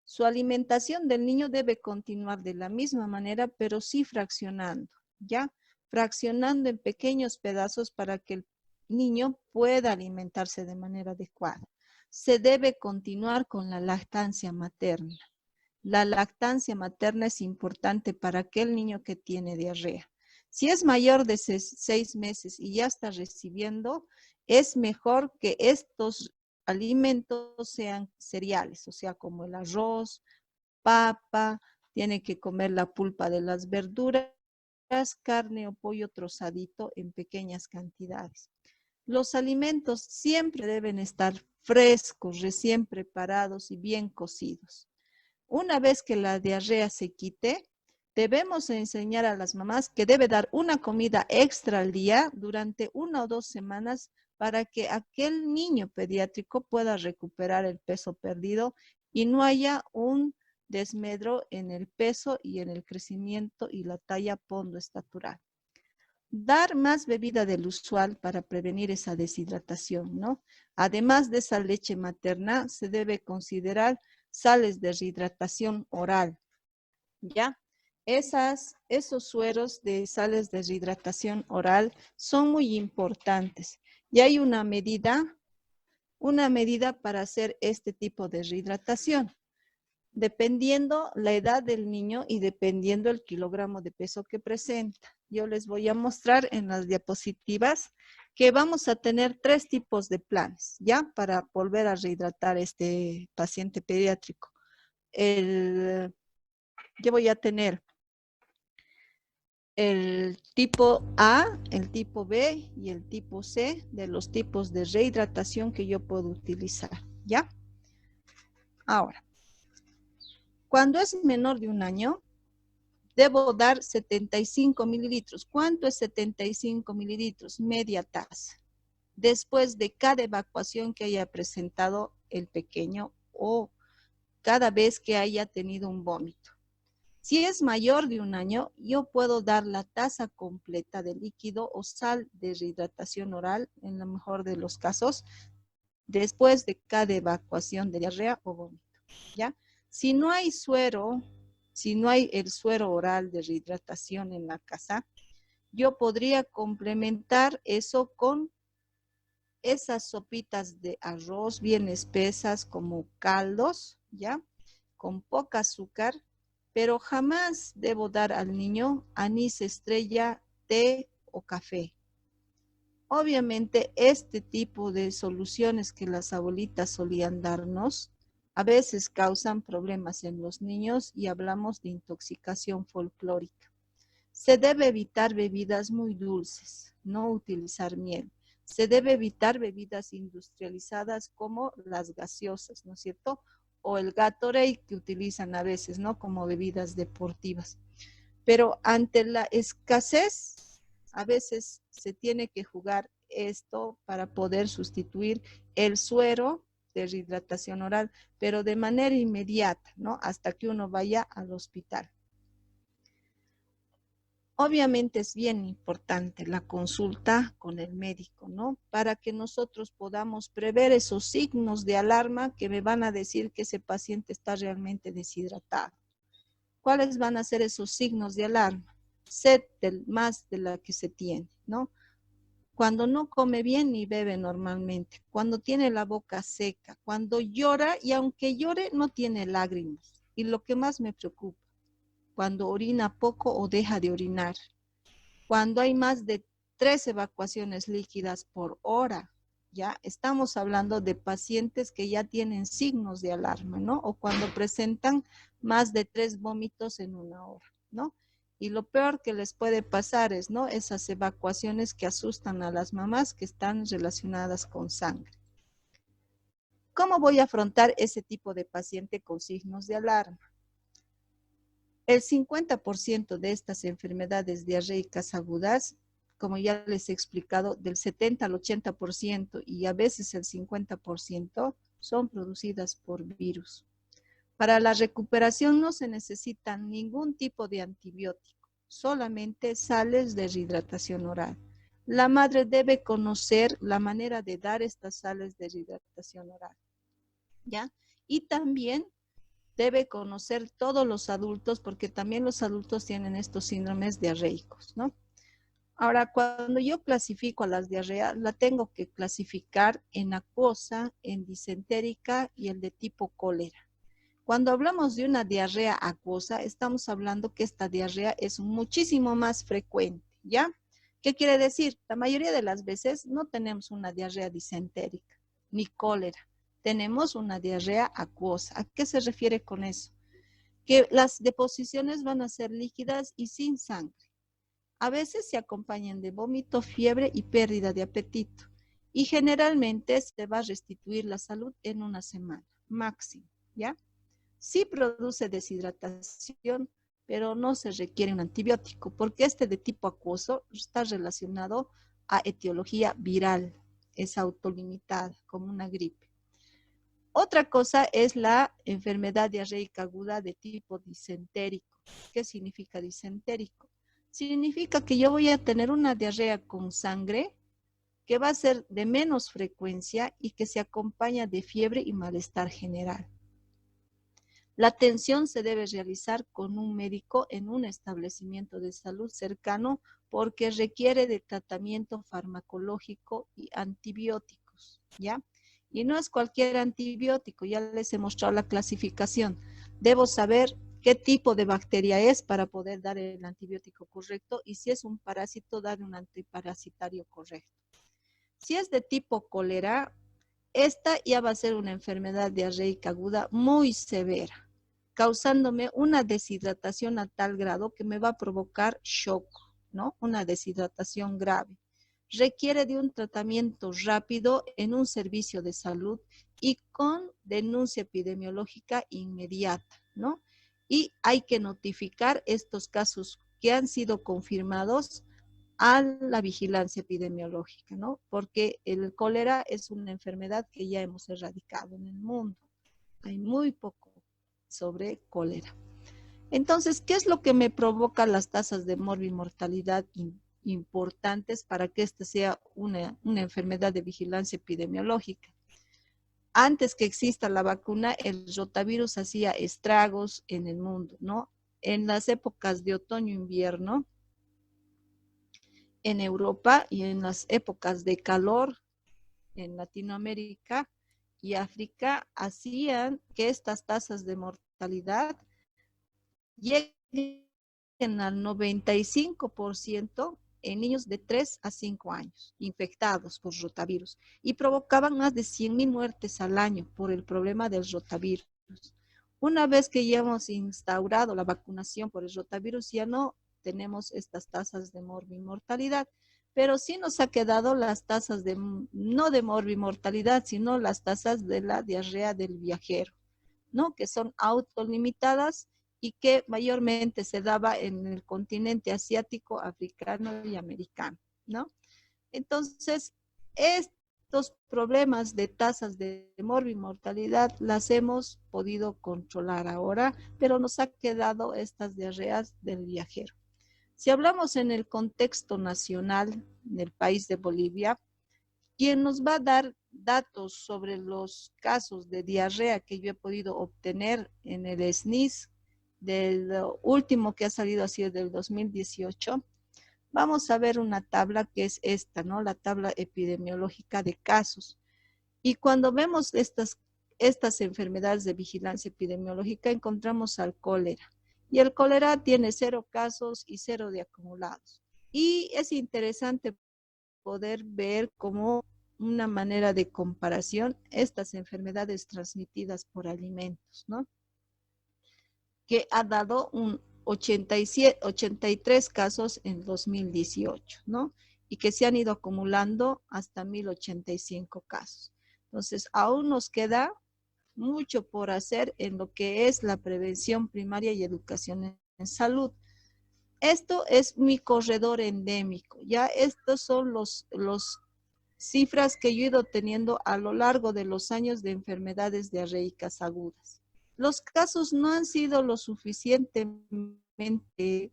Su alimentación del niño debe continuar de la misma manera, pero sí fraccionando, ¿ya? Fraccionando en pequeños pedazos para que el niño pueda alimentarse de manera adecuada. Se debe continuar con la lactancia materna. La lactancia materna es importante para aquel niño que tiene diarrea. Si es mayor de 6 meses y ya está recibiendo, es mejor que estos alimentos sean cereales, o sea, como el arroz, papa, tiene que comer la pulpa de las verduras, carne o pollo trozadito en pequeñas cantidades. Los alimentos siempre deben estar frescos, recién preparados y bien cocidos. Una vez que la diarrea se quite, debemos enseñar a las mamás que debe dar una comida extra al día durante 1 o 2 semanas para que aquel niño pediátrico pueda recuperar el peso perdido y no haya un desmedro en el peso y en el crecimiento y la talla pondoestatural. Dar más bebida del usual para prevenir esa deshidratación, ¿no? Además de esa leche materna, se debe considerar sales de rehidratación oral, ¿ya? Esos sueros de sales de rehidratación oral son muy importantes. Y hay una medida para hacer este tipo de rehidratación, dependiendo la edad del niño y dependiendo el kilogramo de peso que presenta. Yo les voy a mostrar en las diapositivas que vamos a tener 3 tipos de planes, ¿ya? Para volver a rehidratar este paciente pediátrico. Yo voy a tener el tipo A, el tipo B y el tipo C de los tipos de rehidratación que yo puedo utilizar, ¿ya? Ahora, cuando es menor de 1 año, debo dar 75 mililitros. ¿Cuánto es 75 mililitros? Media taza. Después de cada evacuación que haya presentado el pequeño o cada vez que haya tenido un vómito. Si es mayor de 1 año, yo puedo dar la taza completa de líquido o sal de rehidratación oral, en lo mejor de los casos, después de cada evacuación de diarrea o vómito, ¿ya? Si no hay suero, si no hay el suero oral de rehidratación en la casa, yo podría complementar eso con esas sopitas de arroz bien espesas como caldos, ¿ya? Con poca azúcar, pero jamás debo dar al niño anís estrella, té o café. Obviamente este tipo de soluciones que las abuelitas solían darnos a veces causan problemas en los niños y hablamos de intoxicación folclórica. Se debe evitar bebidas muy dulces, no utilizar miel. Se debe evitar bebidas industrializadas como las gaseosas, ¿no es cierto? O el Gatorade que utilizan a veces, ¿no? Como bebidas deportivas. Pero ante la escasez, a veces se tiene que jugar esto para poder sustituir el suero de rehidratación oral, pero de manera inmediata, ¿no? Hasta que uno vaya al hospital. Obviamente es bien importante la consulta con el médico, ¿no? Para que nosotros podamos prever esos signos de alarma que me van a decir que ese paciente está realmente deshidratado. ¿Cuáles van a ser esos signos de alarma? Sed más de la que se tiene, ¿no? Cuando no come bien ni bebe normalmente, cuando tiene la boca seca, cuando llora y aunque llore no tiene lágrimas. Y lo que más me preocupa, cuando orina poco o deja de orinar, cuando hay más de 3 evacuaciones líquidas por hora, ya estamos hablando de pacientes que ya tienen signos de alarma, ¿no? O cuando presentan más de 3 vómitos en 1 hora, ¿no? Y lo peor que les puede pasar es, ¿no? Esas evacuaciones que asustan a las mamás que están relacionadas con sangre. ¿Cómo voy a afrontar ese tipo de paciente con signos de alarma? El 50% de estas enfermedades diarreicas agudas, como ya les he explicado, del 70 al 80% y a veces el 50% son producidas por virus. Para la recuperación no se necesita ningún tipo de antibiótico, solamente sales de rehidratación oral. La madre debe conocer la manera de dar estas sales de rehidratación oral, ¿ya? Y también debe conocer todos los adultos, porque también los adultos tienen estos síndromes diarreicos, ¿no? Ahora, cuando yo clasifico a las diarreas, la tengo que clasificar en acuosa, en disentérica y el de tipo cólera. Cuando hablamos de una diarrea acuosa, estamos hablando que esta diarrea es muchísimo más frecuente, ¿ya? ¿Qué quiere decir? La mayoría de las veces no tenemos una diarrea disentérica ni cólera. Tenemos una diarrea acuosa. ¿A qué se refiere con eso? Que las deposiciones van a ser líquidas y sin sangre. A veces se acompañan de vómito, fiebre y pérdida de apetito. Y generalmente se va a restituir la salud en 1 semana, máximo, ¿ya? Sí produce deshidratación, pero no se requiere un antibiótico, porque este de tipo acuoso está relacionado a etiología viral, es autolimitada, como una gripe. Otra cosa es la enfermedad diarreica aguda de tipo disentérico. ¿Qué significa disentérico? Significa que yo voy a tener una diarrea con sangre que va a ser de menos frecuencia y que se acompaña de fiebre y malestar general. La atención se debe realizar con un médico en un establecimiento de salud cercano porque requiere de tratamiento farmacológico y antibióticos, ¿ya? Y no es cualquier antibiótico, ya les he mostrado la clasificación. Debo saber qué tipo de bacteria es para poder dar el antibiótico correcto y si es un parásito, dar un antiparasitario correcto. Si es de tipo cólera, esta ya va a ser una enfermedad diarreica aguda muy severa, causándome una deshidratación a tal grado que me va a provocar shock, ¿no? Una deshidratación grave. Requiere de un tratamiento rápido en un servicio de salud y con denuncia epidemiológica inmediata, ¿no? Y hay que notificar estos casos que han sido confirmados a la vigilancia epidemiológica, ¿no? Porque el cólera es una enfermedad que ya hemos erradicado en el mundo. Hay muy poco sobre cólera. Entonces, ¿qué es lo que me provoca las tasas de morbimortalidad importantes para que esta sea una enfermedad de vigilancia epidemiológica? Antes que exista la vacuna, el rotavirus hacía estragos en el mundo, ¿no? En las épocas de otoño-invierno, en Europa y en las épocas de calor en Latinoamérica y África hacían que estas tasas de mortalidad lleguen al 95% en niños de 3 a 5 años infectados por rotavirus y provocaban más de 100.000 muertes al año por el problema del rotavirus. Una vez que ya hemos instaurado la vacunación por el rotavirus, ya no tenemos estas tasas de morbimortalidad, pero sí nos ha quedado las tasas de, no de morbimortalidad, sino las tasas de la diarrea del viajero, ¿no? Que son autolimitadas y que mayormente se daba en el continente asiático, africano y americano, ¿no? Entonces, estos problemas de tasas de morbimortalidad las hemos podido controlar ahora, pero nos ha quedado estas diarreas del viajero. Si hablamos en el contexto nacional del país de Bolivia, quien nos va a dar datos sobre los casos de diarrea que yo he podido obtener en el SNIS, del último que ha salido así del 2018, vamos a ver una tabla que es esta, ¿no? La tabla epidemiológica de casos. Y cuando vemos estas enfermedades de vigilancia epidemiológica, encontramos al cólera. Y el cólera tiene 0 casos y 0 de acumulados. Y es interesante poder ver como una manera de comparación estas enfermedades transmitidas por alimentos, ¿no? Que ha dado un 83 casos en 2018, ¿no? Y que se han ido acumulando hasta 1.085 casos. Entonces, aún nos queda mucho por hacer en lo que es la prevención primaria y educación en salud. Esto es mi corredor endémico. Ya estos son los cifras que yo he ido teniendo a lo largo de los años de enfermedades diarreicas agudas. Los casos no han sido lo suficientemente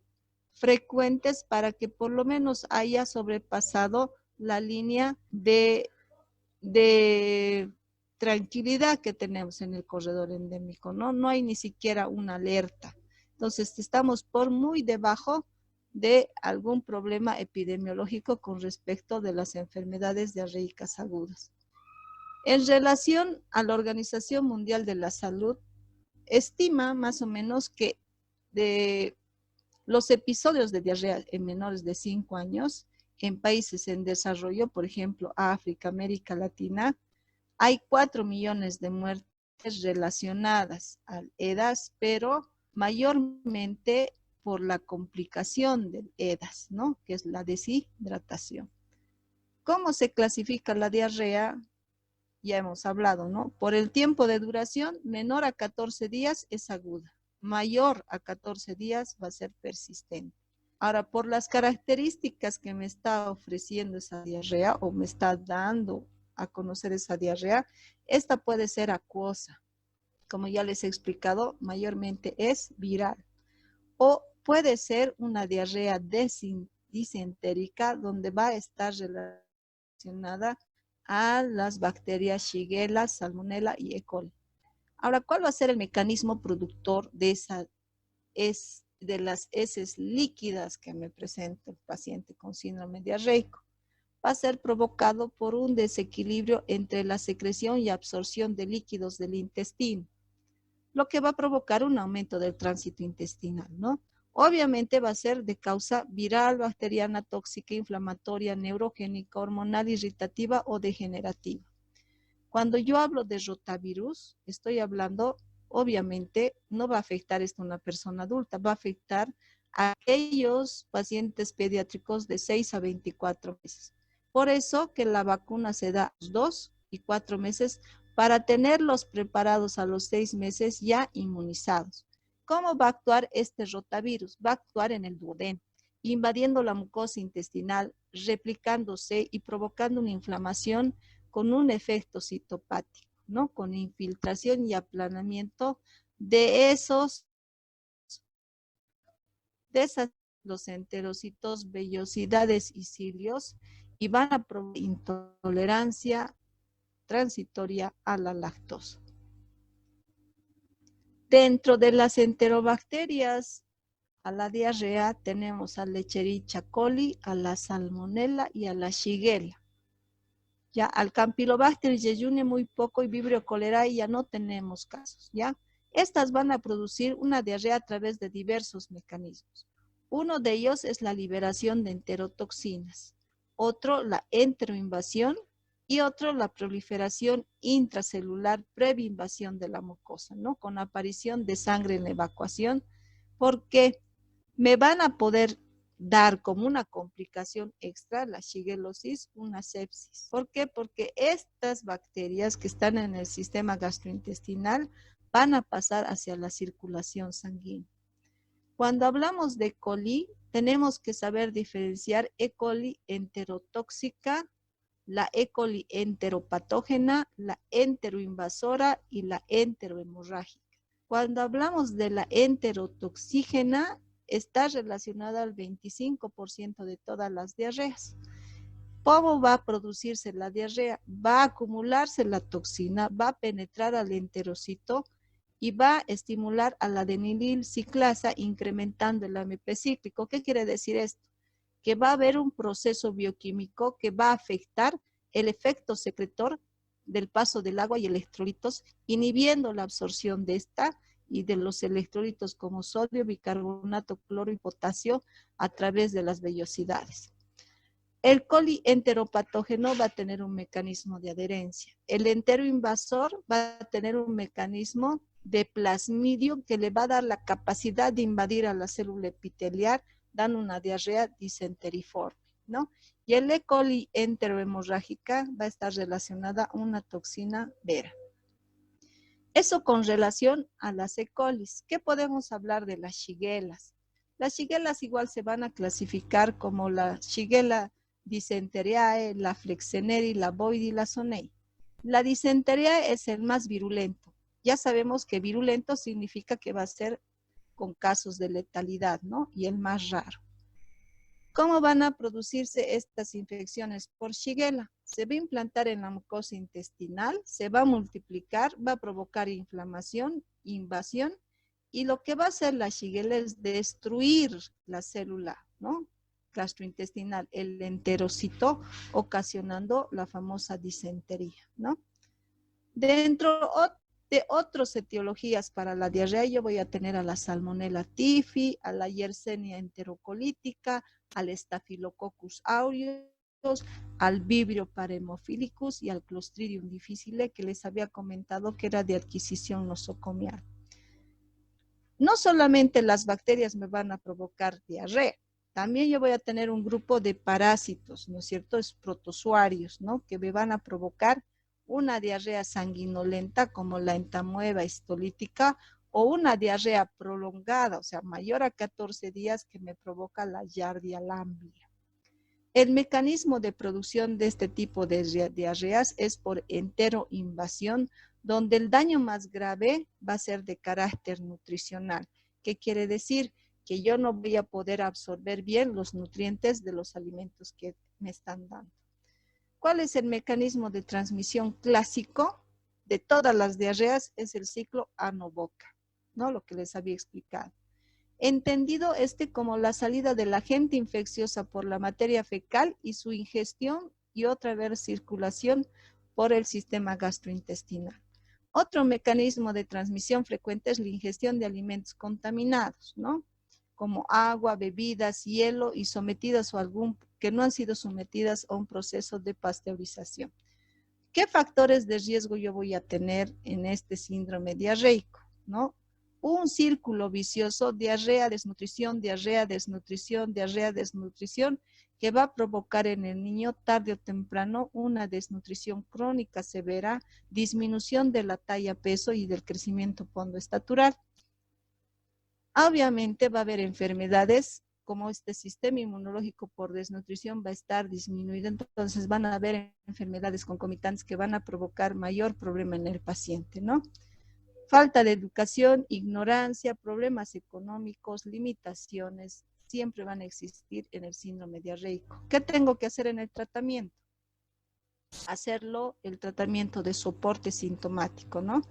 frecuentes para que por lo menos haya sobrepasado la línea de tranquilidad que tenemos en el corredor endémico, ¿no? No hay ni siquiera una alerta. Entonces, estamos por muy debajo de algún problema epidemiológico con respecto de las enfermedades diarreicas agudas. En relación a la Organización Mundial de la Salud, estima más o menos que de los episodios de diarrea en menores de 5 años, en países en desarrollo, por ejemplo, África, América Latina, hay 4 millones de muertes relacionadas al EDAS, pero mayormente por la complicación del EDAS, ¿no? Que es la deshidratación. ¿Cómo se clasifica la diarrea? Ya hemos hablado, ¿no? Por el tiempo de duración, menor a 14 días es aguda, mayor a 14 días va a ser persistente. Ahora, por las características que me está ofreciendo esa diarrea o me está dando a conocer esa diarrea, esta puede ser acuosa. Como ya les he explicado, mayormente es viral. O puede ser una diarrea disentérica donde va a estar relacionada a las bacterias Shigella, Salmonella y E. coli. Ahora, ¿cuál va a ser el mecanismo productor de las heces líquidas que me presenta el paciente con síndrome diarreico? Va a ser provocado por un desequilibrio entre la secreción y absorción de líquidos del intestino, lo que va a provocar un aumento del tránsito intestinal, ¿no? Obviamente va a ser de causa viral, bacteriana, tóxica, inflamatoria, neurogénica, hormonal, irritativa o degenerativa. Cuando yo hablo de rotavirus, estoy hablando, obviamente, no va a afectar esto a una persona adulta, va a afectar a aquellos pacientes pediátricos de 6 a 24 meses. Por eso que la vacuna se da a los 2 y 4 meses para tenerlos preparados a los 6 meses ya inmunizados. ¿Cómo va a actuar este rotavirus? Va a actuar en el duodeno, invadiendo la mucosa intestinal, replicándose y provocando una inflamación con un efecto citopático, ¿no? Con infiltración y aplanamiento de los enterocitos, vellosidades y cilios, y van a provocar intolerancia transitoria a la lactosa. Dentro de las enterobacterias a la diarrea tenemos a Lecherichia coli, a la Salmonella y a la Shigella. Ya al Campylobacter jejuni muy poco y Vibrio cholerae ya no tenemos casos, ¿ya? Estas van a producir una diarrea a través de diversos mecanismos. Uno de ellos es la liberación de enterotoxinas, otro la enteroinvasión y otro la proliferación intracelular previa invasión de la mucosa, ¿no? Con aparición de sangre en la evacuación, porque me van a poder dar como una complicación extra la shigellosis, una sepsis. ¿Por qué? Porque estas bacterias que están en el sistema gastrointestinal van a pasar hacia la circulación sanguínea. Cuando hablamos de E. coli, tenemos que saber diferenciar E. coli enterotóxica, la E. coli enteropatógena, la enteroinvasora y la enterohemorrágica. Cuando hablamos de la enterotoxígena, está relacionada al 25% de todas las diarreas. ¿Cómo va a producirse la diarrea? Va a acumularse la toxina, va a penetrar al enterocito y va a estimular a la adenilil ciclasa incrementando el AMP cíclico. ¿Qué quiere decir esto? Que va a haber un proceso bioquímico que va a afectar el efecto secretor del paso del agua y electrolitos, inhibiendo la absorción de esta y de los electrolitos como sodio, bicarbonato, cloro y potasio a través de las vellosidades. El coli enteropatógeno va a tener un mecanismo de adherencia. El enteroinvasor va a tener un mecanismo de plasmidio que le va a dar la capacidad de invadir a la célula epitelial, dando una diarrea disenteriforme, ¿no? Y el E. coli enterohemorrágica va a estar relacionada a una toxina vera. Eso con relación a las E. colis. ¿Qué podemos hablar de las shigellas? Las shigellas igual se van a clasificar como la Shigella dysenteriae, la Flexneri, la Boyd y la Sonei. La disenteriae es el más virulento. Ya sabemos que virulento significa que va a ser con casos de letalidad, ¿no? Y el más raro. ¿Cómo van a producirse estas infecciones por Shigella? Se va a implantar en la mucosa intestinal, se va a multiplicar, va a provocar inflamación, invasión, y lo que va a hacer la Shigella es destruir la célula, ¿no? Gastrointestinal, el enterocito, ocasionando la famosa disentería, ¿no? Dentro de otras etiologías para la diarrea, yo voy a tener a la Salmonella typhi, a la Yersinia enterocolítica, al Staphylococcus aureus, al Vibrio parhemophilicus y al Clostridium difficile, que les había comentado que era de adquisición nosocomial. No solamente las bacterias me van a provocar diarrea, también yo voy a tener un grupo de parásitos, ¿no es cierto? Es protozoarios, ¿no? Que me van a provocar una diarrea sanguinolenta como la entamoeba histolítica o una diarrea prolongada, o sea, mayor a 14 días que me provoca la Giardia lamblia. El mecanismo de producción de este tipo de diarreas es por enteroinvasión, donde el daño más grave va a ser de carácter nutricional. ¿Qué quiere decir? Que yo no voy a poder absorber bien los nutrientes de los alimentos que me están dando. ¿Cuál es el mecanismo de transmisión clásico? de todas las diarreas es el ciclo ano-boca, ¿no? Lo que les había explicado. Entendido como la salida del agente infecciosa por la materia fecal y su ingestión y otra vez circulación por el sistema gastrointestinal. Otro mecanismo de transmisión frecuente es la ingestión de alimentos contaminados, ¿no? Como agua, bebidas, hielo y sometidas que no han sido sometidas a un proceso de pasteurización. ¿Qué factores de riesgo yo voy a tener en este síndrome diarreico, ¿no? Un círculo vicioso, diarrea, desnutrición, diarrea, desnutrición, diarrea, desnutrición, que va a provocar en el niño tarde o temprano una desnutrición crónica severa, disminución de la talla, peso y del crecimiento pondoestatural. Obviamente va a haber enfermedades como este sistema inmunológico por desnutrición va a estar disminuido, entonces van a haber enfermedades concomitantes que van a provocar mayor problema en el paciente, ¿no? Falta de educación, ignorancia, problemas económicos, limitaciones, siempre van a existir en el síndrome diarreico. ¿Qué tengo que hacer en el tratamiento? Hacerlo el tratamiento de soporte sintomático, ¿no?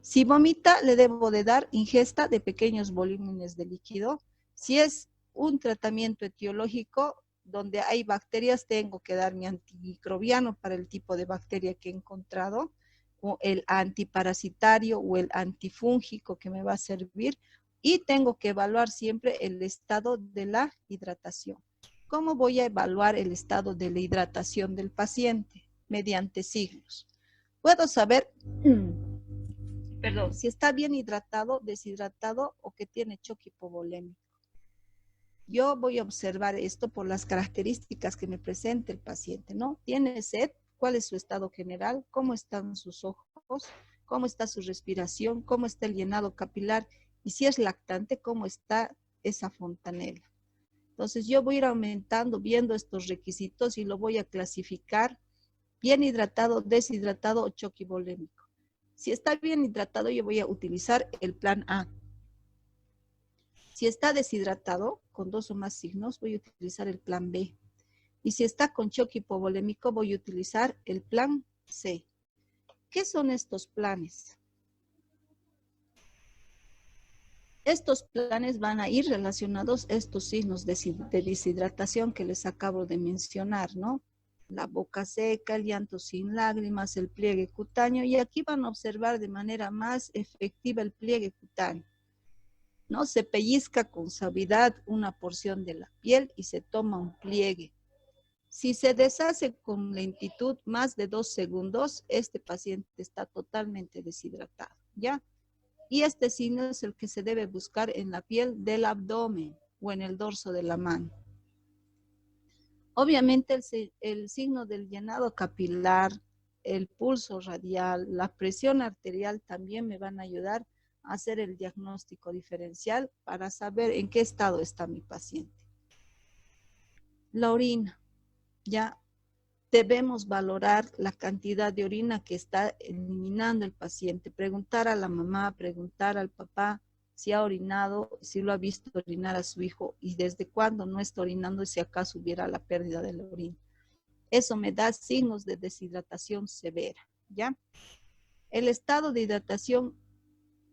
Si vomita, le debo de dar ingesta de pequeños volúmenes de líquido. Si es un tratamiento etiológico donde hay bacterias, tengo que dar mi antimicrobiano para el tipo de bacteria que he encontrado, o el antiparasitario o el antifúngico que me va a servir, y tengo que evaluar siempre el estado de la hidratación. ¿Cómo voy a evaluar el estado de la hidratación del paciente? Mediante signos. Puedo saber, si está bien hidratado, deshidratado o que tiene choque hipovolémico. Yo voy a observar esto por las características que me presenta el paciente, ¿no? ¿Tiene sed? ¿Cuál es su estado general? ¿Cómo están sus ojos? ¿Cómo está su respiración? ¿Cómo está el llenado capilar? Y si es lactante, ¿cómo está esa fontanela? Entonces yo voy a ir aumentando, viendo estos requisitos y lo voy a clasificar bien hidratado, deshidratado o choquivolémico. Si está bien hidratado, yo voy a utilizar el plan A. Si está deshidratado, con 2 o más signos, voy a utilizar el plan B. Y si está con choque hipovolémico, voy a utilizar el plan C. ¿Qué son estos planes? Estos planes van a ir relacionados a estos signos de deshidratación que les acabo de mencionar, ¿no? La boca seca, el llanto sin lágrimas, el pliegue cutáneo, y aquí van a observar de manera más efectiva el pliegue cutáneo. ¿No? Se pellizca con suavidad una porción de la piel y se toma un pliegue. Si se deshace con lentitud más de 2 segundos, este paciente está totalmente deshidratado, ¿ya? Y este signo es el que se debe buscar en la piel del abdomen o en el dorso de la mano. Obviamente el signo del llenado capilar, el pulso radial, la presión arterial también me van a ayudar a hacer el diagnóstico diferencial para saber en qué estado está mi paciente. La orina, ya debemos valorar la cantidad de orina que está eliminando el paciente, preguntar a la mamá, preguntar al papá si ha orinado, si lo ha visto orinar a su hijo y desde cuándo no está orinando y si acaso hubiera la pérdida de la orina. Eso me da signos de deshidratación severa, ¿ya? El estado de hidratación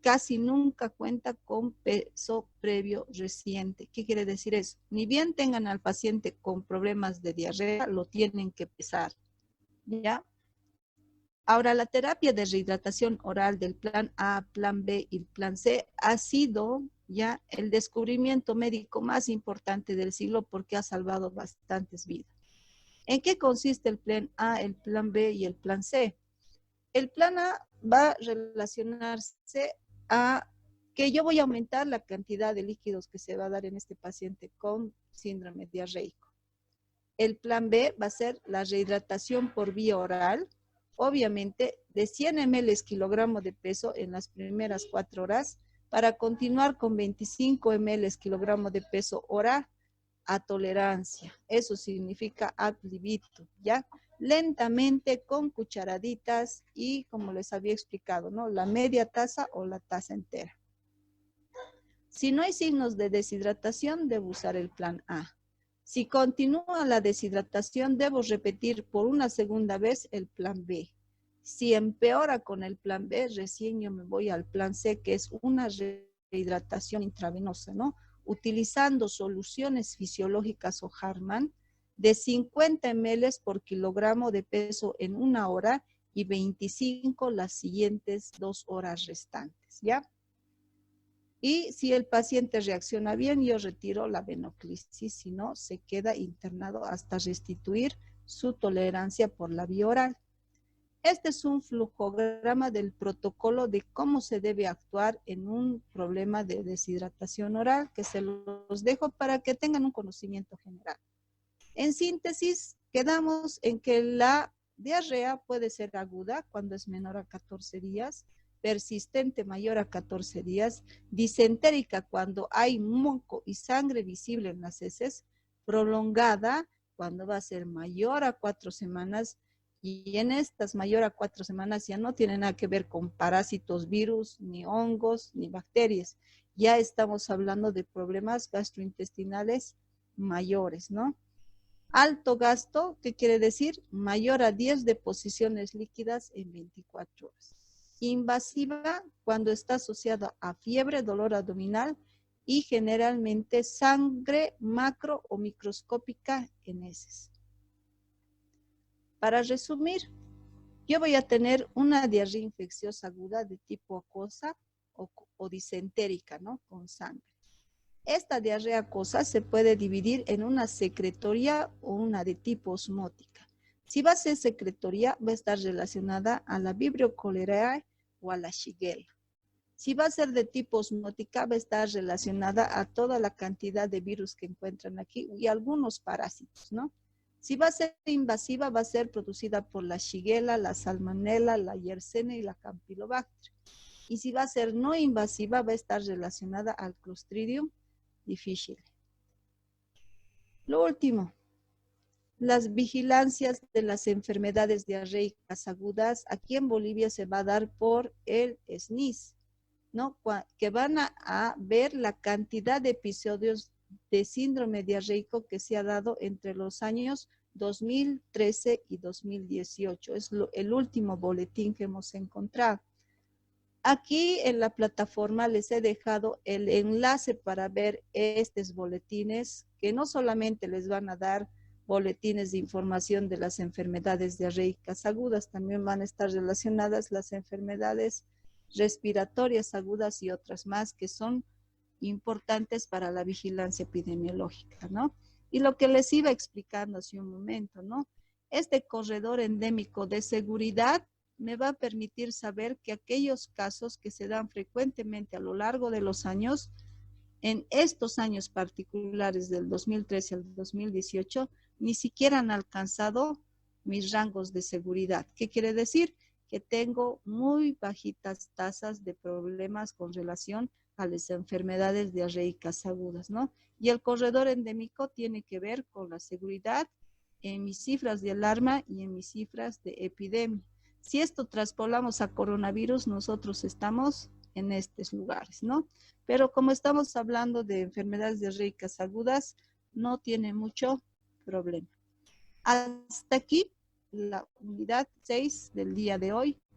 casi nunca cuenta con peso previo reciente. ¿Qué quiere decir eso? Ni bien tengan al paciente con problemas de diarrea, lo tienen que pesar, ¿ya? Ahora, la terapia de rehidratación oral del plan A, plan B y plan C ha sido ya el descubrimiento médico más importante del siglo porque ha salvado bastantes vidas. ¿En qué consiste el plan A, el plan B y el plan C? El plan A va a relacionarse a que yo voy a aumentar la cantidad de líquidos que se va a dar en este paciente con síndrome diarreico. El plan B va a ser la rehidratación por vía oral, obviamente de 100 ml kilogramo de peso en las primeras 4 horas, para continuar con 25 ml kilogramo de peso hora a tolerancia. Eso significa ad libitum, ¿ya? Lentamente con cucharaditas y como les había explicado, ¿no? La media taza o la taza entera. Si no hay signos de deshidratación, debo usar el plan A. Si continúa la deshidratación, debo repetir por una segunda vez el plan B. Si empeora con el plan B, recién yo me voy al plan C, que es una rehidratación intravenosa, ¿no? Utilizando soluciones fisiológicas o Harman de 50 ml por kilogramo de peso en 1 hora y 25 las siguientes 2 horas restantes, ¿ya? Y si el paciente reacciona bien, yo retiro la venoclisis, si no, se queda internado hasta restituir su tolerancia por la vía oral. Este es un flujograma del protocolo de cómo se debe actuar en un problema de deshidratación oral, que se los dejo para que tengan un conocimiento general. En síntesis, quedamos en que la diarrea puede ser aguda cuando es menor a 14 días, persistente mayor a 14 días, disentérica cuando hay moco y sangre visible en las heces, prolongada cuando va a ser mayor a 4 semanas, y en estas mayor a 4 semanas ya no tiene nada que ver con parásitos, virus, ni hongos, ni bacterias. Ya estamos hablando de problemas gastrointestinales mayores, ¿no? Alto gasto, ¿qué quiere decir? Mayor a 10 deposiciones líquidas en 24 horas. Invasiva, cuando está asociada a fiebre, dolor abdominal y generalmente sangre macro o microscópica en heces. Para resumir, yo voy a tener una diarrea infecciosa aguda de tipo acuosa o disentérica, ¿no? Con sangre. Esta diarrea acuosa se puede dividir en una secretoria o una de tipo osmótica. Si va a ser secretoria, va a estar relacionada a la Vibrio cholerae o a la Shigella. Si va a ser de tipo osmótica, va a estar relacionada a toda la cantidad de virus que encuentran aquí y algunos parásitos, ¿no? Si va a ser invasiva, va a ser producida por la Shigella, la Salmonella, la Yersinia y la Campylobacter. Y si va a ser no invasiva, va a estar relacionada al Clostridium difficile. Lo último, las vigilancias de las enfermedades diarreicas agudas. Aquí en Bolivia se va a dar por el SNIS, ¿no? Que van a ver la cantidad de episodios de síndrome diarreico que se ha dado entre los años 2013 y 2018. Es el último boletín que hemos encontrado. Aquí en la plataforma les he dejado el enlace para ver estos boletines, que no solamente les van a dar boletines de información de las enfermedades diarreicas agudas, también van a estar relacionadas las enfermedades respiratorias agudas y otras más que son importantes para la vigilancia epidemiológica, ¿no? Y lo que les iba explicando hace un momento, ¿no? Este corredor endémico de seguridad me va a permitir saber que aquellos casos que se dan frecuentemente a lo largo de los años, en estos años particulares del 2013 al 2018, ni siquiera han alcanzado mis rangos de seguridad. ¿Qué quiere decir? Que tengo muy bajitas tasas de problemas con relación a las enfermedades diarreicas agudas, ¿no? Y el corredor endémico tiene que ver con la seguridad en mis cifras de alarma y en mis cifras de epidemia. Si esto traspolamos a coronavirus, nosotros estamos en estos lugares, ¿no? Pero como estamos hablando de enfermedades diarreicas agudas, no tiene mucho problema. Hasta aquí la unidad 6 del día de hoy.